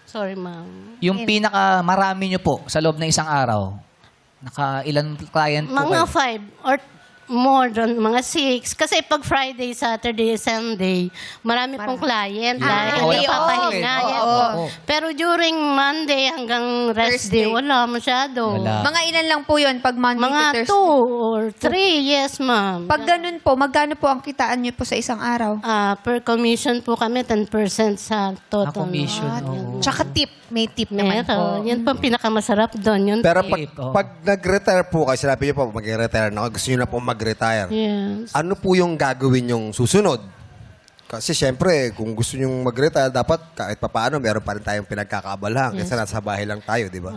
sorry ma'am. Yung pinaka marami nyo po sa loob ng isang araw, ilan client po Mga kayo? 5 or more than mga 6. Kasi pag Friday, Saturday, Sunday, marami pong client dahil wala hindi pa papahinga. okay. Yan Oo. po. Oo. Pero during Monday hanggang rest Thursday. day, wala masyado. Wala. Mga ilan lang po yun pag Monday to Mga Thursday? 2 or 3, yes ma'am. Pag ganun po, magkano po ang kitaan nyo po sa isang araw? Per commission po kami, 10% sa total. commission, oo. Tsaka tip. May tip naman po. Meron. Yan po ang pinakamasarap doon. Yun. Pero Oo. pag nag-retire po kayo, sinabi nyo po, mag-retire na, gusto nyo na po mag-retire. Yes. Ano po yung gagawin yung susunod? Kasi syempre, kung gusto nyong mag-retire, dapat kahit papaano, meron pa rin tayong pinagkakaabalahan. Kasi nasa bahay lang tayo, di ba?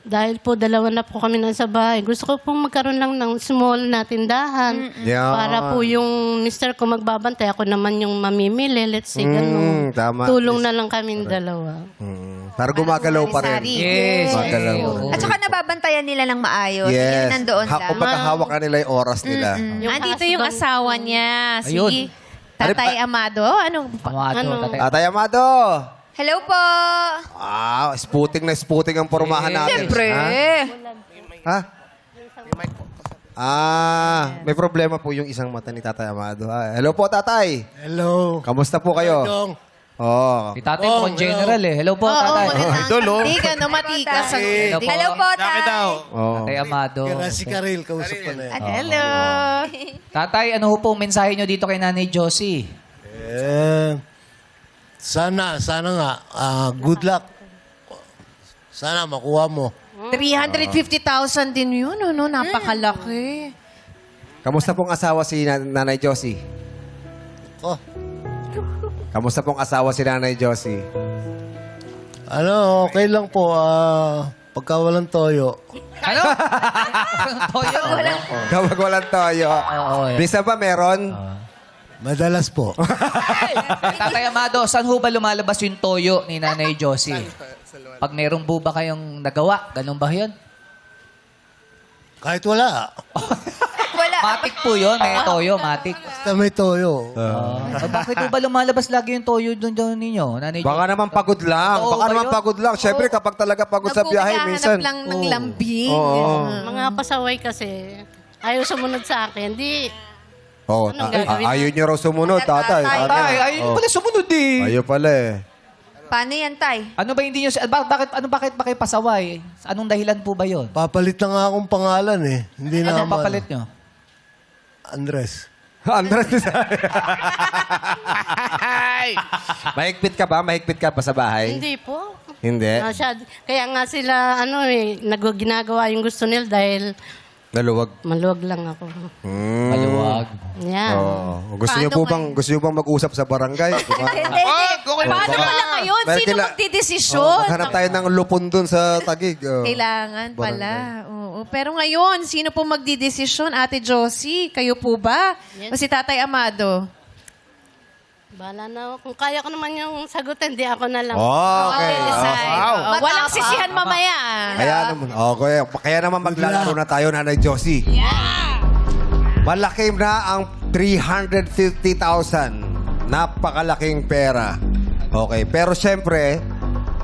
Dahil po dalawa na po kami nasa bahay, gusto ko pong magkaroon lang ng small na tindahan. Yeah. Para po yung mister ko magbabantay, ako naman yung mamimili. Let's say, ganun. tama. Tulong na lang kami dalawa. Para gumagalaw pa rin. Yes. Gumagalaw. Oo. At saka nababantayan nila lang maayos. Yun Yes. nandoon lang. Kumbaga hawak na nila yung oras nila. Andito yung asawa niya, si Ayun. Tatay Amado. Anong Amado, tatay. Tatay Amado! Hello po! Sputing na sputing ang pormahan natin. Siyempre. Ha? May problema po yung isang mata ni Tatay Amado. Hello po, Tatay. Hello. Kamusta po kayo? Dong. Oh. Si tatay po, general eh. Hello po, tatay. Hindi ka no matikas ang Hello po. Hello po, Tay. Oh. Tatay Amado. Si Karil, kausap ko na yan. Hello. Tatay, ano ho po mensahe nyo dito kay Nanay Josie? Sana nga, good luck. Sana makuha mo. 350,000 din yun, ano? Napakalaki. Kamusta pong asawa si Nanay Josie? Oh, Kamusta pong asawa si Nanay Josie? okay lang po. Pagka walang toyo. Ano? Toyo? Kapag walang toyo. Oo. Bisa ba meron? Madalas po. Tatay Amado, saan ho ba lumalabas yung toyo ni Nanay Josie? Pag merong buba kayong nagawa, ganun ba yun? Kahit wala. Wala. Matik po yun, may toyo, matik. Basta may toyo. Bakit ho ba lumalabas lagi yung toyo doon ninyo, Nanay Josie? Baka naman pagod lang. Oo Baka ba naman yun? pagod lang. Siyempre, kapag talaga pagod sa biyahe, minsan. lang ng lambing. Oo. Mga pasaway kasi, ayaw sumunod sa akin. Di, Oh, Anong gagawin ayaw niyo raw sumunod, tatay. Ay, ayun pala sumunod eh. Ayaw pala eh. Paano yan, Tay? Ano ba hindi nyo, bakit ba kayo pasaway? Anong dahilan po ba yun? Papalit na nga akong pangalan eh. Hindi na Anong papalit nyo? Andres. Andres Mahigpit ka ba? Mahigpit ka pa sa bahay? hindi po. Hindi. Kaya nga sila, ginagawa yung gusto nila dahil Naluwag. maluwag lang ako. Maluwag. Yan. Oh. Gusto niyo bang mag-usap sa barangay? Paano pala ngayon? Sino magdidesisyon? Maghanap tayo ng lupon dun sa Taguig. Kailangan pala. Oo. Pero ngayon, sino po magdidesisyon? Ate Josie, kayo po ba? O si Tatay Amado? Bala na. Kung kaya ko naman yung sagutin, di ako na lang. Okay. Walang sisihan mamaya. Kaya naman maglalaro na tayo, Nanay Josie. Malaki na ang 350,000. Napakalaking pera. Okay, pero siyempre,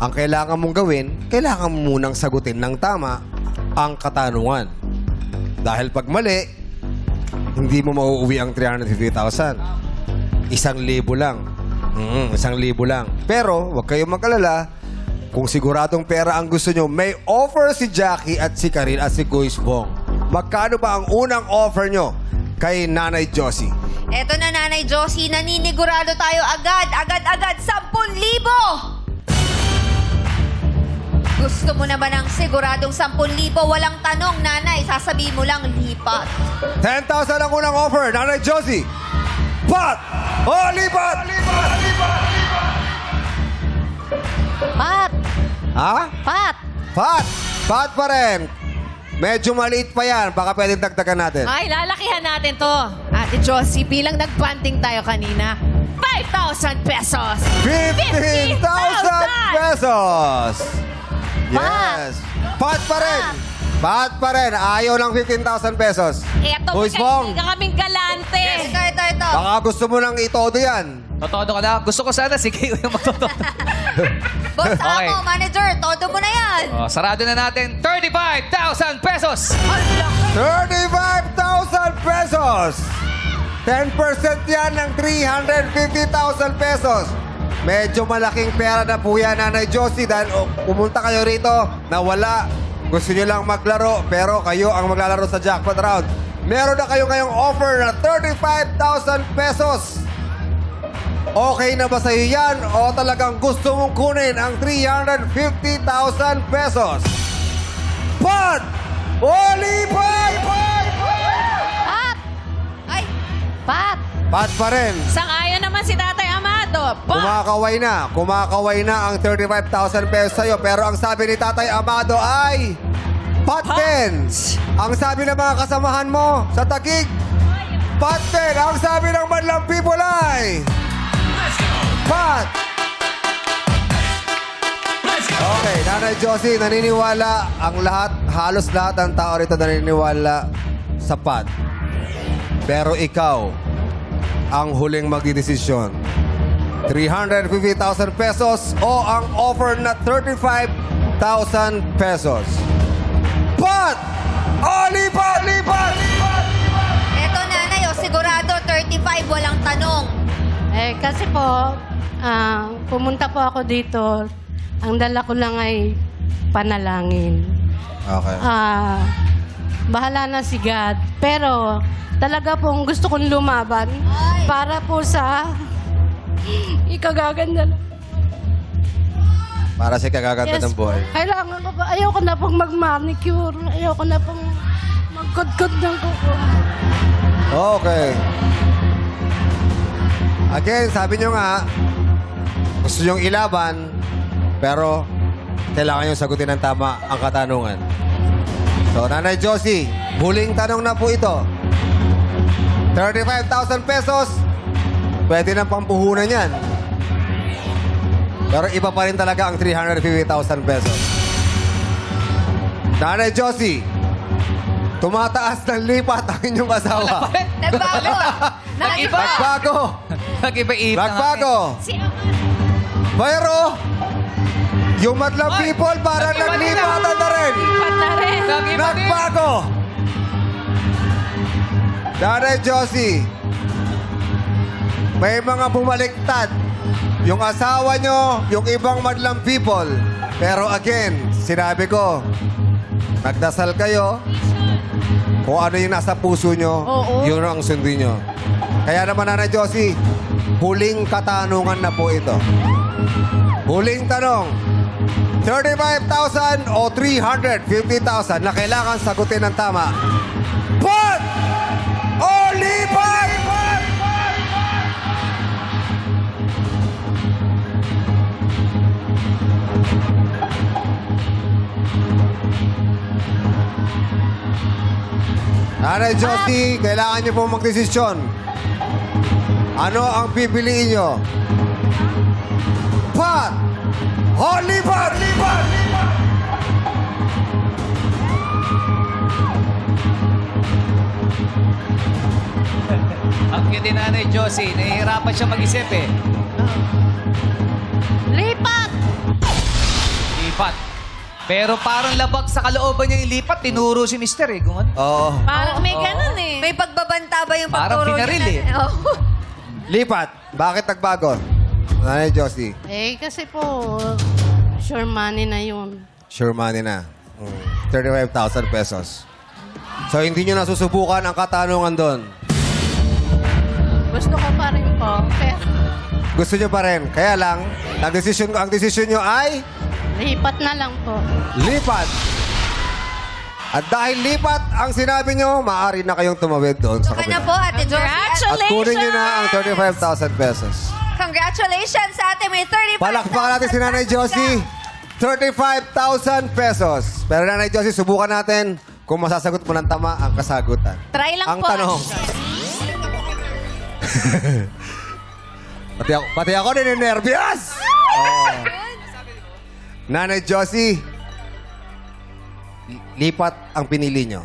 ang kailangan mong gawin, kailangan mo munang sagutin ng tama ang katanungan. Dahil pag mali, hindi mo mauuwi ang 350,000. 1,000 lang. 1,000 lang. Pero, huwag kayong mag-alala. Kung siguradong pera ang gusto nyo, may offer si Jackie at si Karil at si Kuis Bong. Magkano ba ang unang offer nyo kay Nanay Josie? Eto na, Nanay Josie, naninigurado tayo agad, 10,000! Gusto mo na ba ng siguradong 10,000? Walang tanong, Nanay. Sasabihin mo lang, lipat. 10,000 ang unang offer, Nanay Josie. Pat! O, lipat! Pat! Ha? Pat! Pat! Pat pa rin. Medyo maliit pa yan. Baka pwedeng dagdagan natin. Ay, lalakihan natin to. Ate Josie, bilang nag-banding tayo kanina, 5,000 pesos! 15,000 pesos! Yes. Pat pa rin. Pat pa rin. Ayaw ng 15,000 pesos. Eto, Kuis Bong, magkaibigan kaming galante. Ito. baka gusto mo nang itodo yan. Totodo ka na. Gusto ko sana si Kay yung magtotodo. Boss Okay. Amo, manager, todo mo na yan. Sarado na natin. 35,000 pesos! 35,000 pesos. 10% yan ng 350,000 pesos. Medyo malaking pera na po yan, Nanay Josie, dahil pumunta kayo rito na wala. Gusto nyo lang maglaro, pero kayo ang maglalaro sa jackpot round. Meron na kayo ngayong offer na 35,000 pesos. Okay na ba sa'yo yan o talagang gusto mong kunin ang 350,000 pesos? Pat! Oli, Pat! Ay, Pat! Pat pa rin. Sang-ayon naman si Tatay Amado. Kumakaway na ang 35,000 pesos sa'yo. Pero ang sabi ni Tatay Amado ay Pat din. Ang sabi ng mga kasamahan mo sa Taguig, Pat din. Ang sabi ng Madlang People ay Pat. Okay, Nanay Josie, naniniwala ang lahat, halos lahat ng tao rito naniniwala sa Pat. Pero ikaw, ang huling magdidesisyon. 350,000 pesos o ang offer na 35,000 pesos. Pat! O, lipat! eto, Nanay, sigurado 35, walang tanong. Kasi po, pumunta po ako dito. Ang dala ko lang ay panalangin. Okay. Bahala na si God. Pero talaga pong gusto kong lumaban para po sa ikagaganda lang. Para sa kagaganda ng buhay. Kailangan ko pa. Ayoko na pong mag-manicure. Ayoko na pong magkudkod ng kuko. Okay. Again, sabi nyo nga, gusto nyong ilaban, pero kailangan nyo sagutin ng tama ang katanungan. So, Nanay Josie, huling tanong na po ito. 35,000 pesos, pwede ng pampuhunan yan. Pero iba pa rin talaga ang 350,000 pesos. Nanay Josie, tumataas ng lipat ang inyong asawa. Nagbago. Nagbago. Nag-iba-iba. Nagbago. Pero, yung Madlang People parang naglipatan na rin. Nagbago. Nanay Josie, may mga bumaliktad. Yung asawa nyo, yung ibang Madlang People. Pero again, sinabi ko, nagdasal kayo. Kung ano yung nasa puso nyo, yun ang sundin nyo. Kaya naman, Nanay Josie, huling katanungan na po ito. Huling tanong, 35,000 o 350,000 na kailangan sagutin ng tama. Pat! O lipat! Nanay Josie, kailangan niyo po magdesisyon. Ano ang pipiliin niyo? Pat! O lipat! Ang cute ni Nanay Josie. Nahihirapan siya mag-isip eh. Lipat! Lipat. Pero parang labag sa kalooban niya yung lipat. Tinuro si Mister eh. Kung ano. Oo. Parang may ganun eh. May pagbabanta ba yung Parang pagturo pinaril niya? eh. Oo. Lipat. Bakit nagbago? Nanay Josie. Kasi po, sure money na yun. Sure money na. 35,000 pesos. So, hindi nyo nasusubukan ang katanungan doon. Gusto ko pa rin po. Pero Gusto nyo pa rin. Kaya lang, ang desisyon nyo ay lipat na lang po. lipat. At dahil lipat ang sinabi nyo, maaari na kayong tumawid doon sa Ka na kabila. po, Ate Josie. At kunin nyo na ang 35,000 pesos. Congratulations sa ate. May 35,000. Palakpakan natin si Nanay Josie. 35,000 pesos. Pero Nanay Josie, subukan natin kung masasagot mo ng tama ang kasagutan. Try lang ang po. tanong. pati ako nininervyos. Oh. Nanay Josie, lipat ang pinili nyo.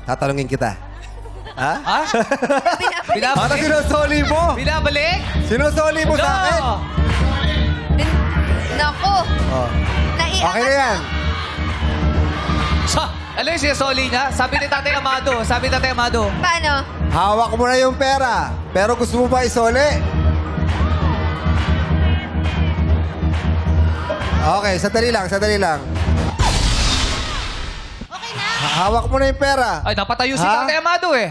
Tatanungin kita. Ha? Ha? Ano Binabalik? sinusoli mo? Binabalik? Sinusoli mo sa akin? No. Naku. Oh. Naiangat Okay na yan. Ano yung sinasoli niya? Sabi ni Tatay Amado. Paano? Hawak mo na yung pera. Pero gusto mo ba isoli? Okay, sandali lang. Okay na. Hawak mo na yung pera. Ay, napatayo si Ha? Tatay Amado eh.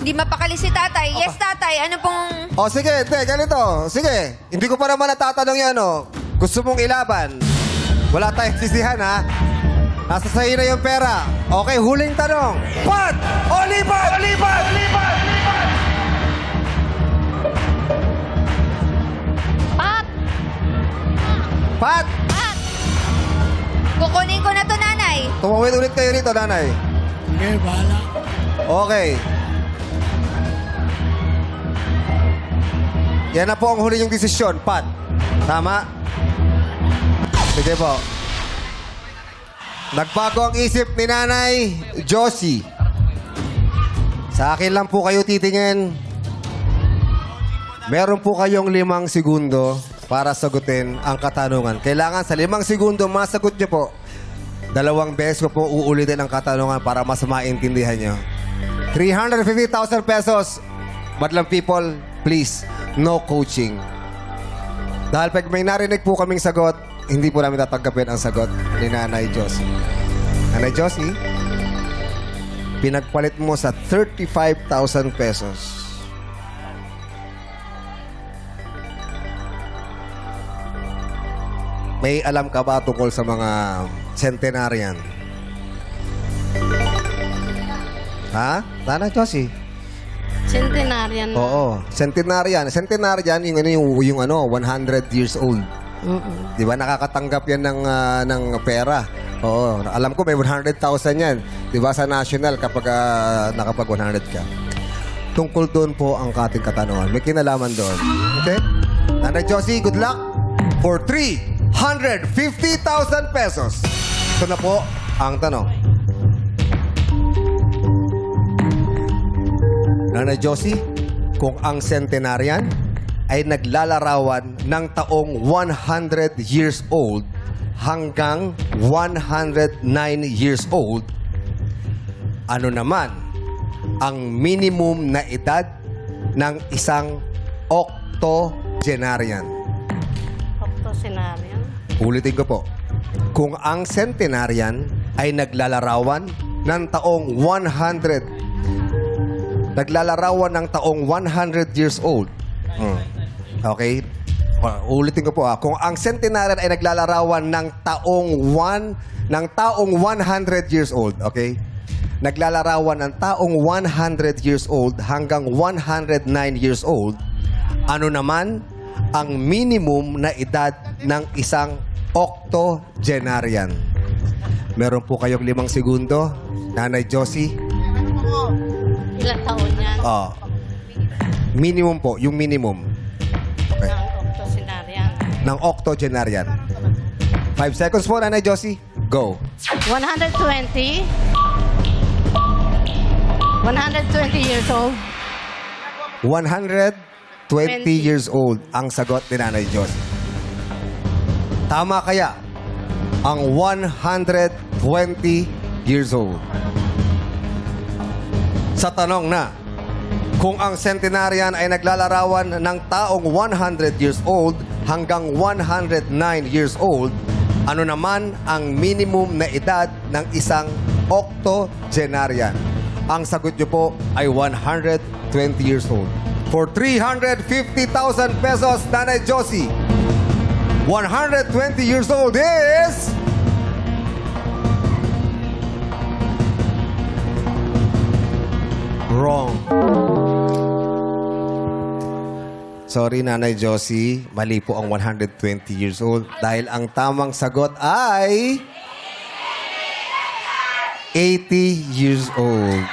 Hindi mapakali si tatay. Yes, tatay. Ano pong... O sige, ganito. Sige, hindi ko pa naman natatanong yan, o. Gusto mong ilaban. Wala tayong sisihan, ha? Nasa sa'yo na yung pera. Okay, huling tanong. Pat! O lipat! Pat! Kukunin ko na to, nanay. Tumawid ulit kayo rito, nanay. Okay, bahala. Okay. Yan na po ang huli yung desisyon, Pat. Tama? Sige po. Nagbago ang isip ni Nanay Josie. Sa akin lang po kayo titingin. Meron po kayong 5 segundo para sagutin ang katanungan. Kailangan sa 5 segundo masagot nyo po. 2 beses ko po uulitin ang katanungan para mas maintindihan nyo. 350,000 pesos. Madlang people, please, no coaching. Dahil pag may narinig po kaming sagot, hindi po namin tatanggapin ang sagot ni Nanay Josie. Nanay Josie, pinagpalit mo sa 35,000 pesos. May alam ka ba tungkol sa mga centenarian? Ha? Nanay Josie? Centenarian. Oo. Centenarian. Centenarian, yung 100 years old. Di ba? Nakakatanggap yan ng pera. Oo. Alam ko may 100,000 yan. Di ba? Sa national kapag nakapag 100 ka. Tungkol doon po ang ating katanungan. May kinalaman doon. Okay? Nanay Josie, good luck for 350,000 pesos. Ito na po ang tanong. Nanay Josie, kung ang centenarian ay naglalarawan ng taong 100 years old hanggang 109 years old, ano naman ang minimum na edad ng isang octogenarian? Octogenarian. Ulitin ko po. Kung ang centenarian ay naglalarawan ng taong 100 years old. Okay? Ulitin ko po Kung ang centenarian ay naglalarawan ng taong 100 years old, okay? Naglalarawan ng taong 100 years old hanggang 109 years old, ano naman ang minimum na edad ng isang octogenarian? Meron po kayong 5 segundo. Nanay Josie. Ilang taon yan? Minimum po, yung minimum. Okay. Ng octogenarian. Ng octogenarian. 5 seconds po, Nanay Josie. Go. 120 years old. 120 years old ang sagot ni Nanay Josie. Tama kaya ang 120 years old? Sa tanong na, kung ang centenarian ay naglalarawan ng taong 100 years old hanggang 109 years old, ano naman ang minimum na edad ng isang octogenarian? Ang sagot niyo po ay 120 years old. For 350,000 pesos, Nanay Josie, 120 years old is... Wrong. Sorry, Nanay Josie. Mali po ang 120 years old. Dahil ang tamang sagot ay... 80 years old.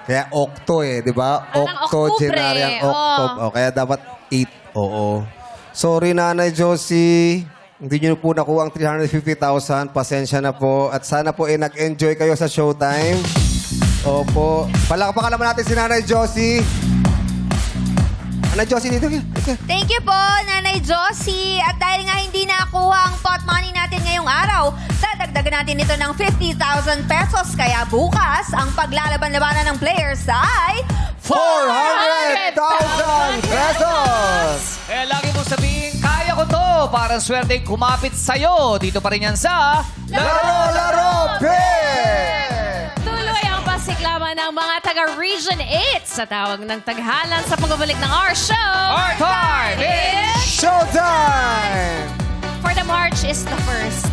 Kaya octo di ba? Parang Octogenarian. Oktubre. Kaya dapat 8. Oo. Sorry, Nanay Josie. Hindi nyo po nakuha ang 350,000. Pasensya na po. At sana po nag-enjoy kayo sa showtime. Opo. Palakpakan naman natin si Nanay Josie. Nanay Josie, dito ka. Thank you po, Nanay Josie. At dahil nga hindi nakuha ang pot money natin ngayong araw, dadagdagan natin ito ng 50,000 pesos. Kaya bukas, ang paglalaban-labanan ng players ay 400,000 pesos! Kaya lagi mong sabihin, kaya ko to. Parang swerte kumapit sa'yo. Dito pa rin yan sa... Laro Pay! Tuloy ang pasiklaman ng mga taga-Region 8 sa tawag ng taghalan sa pagbabalik ng our show. Our time is... Showtime! For the March is the first.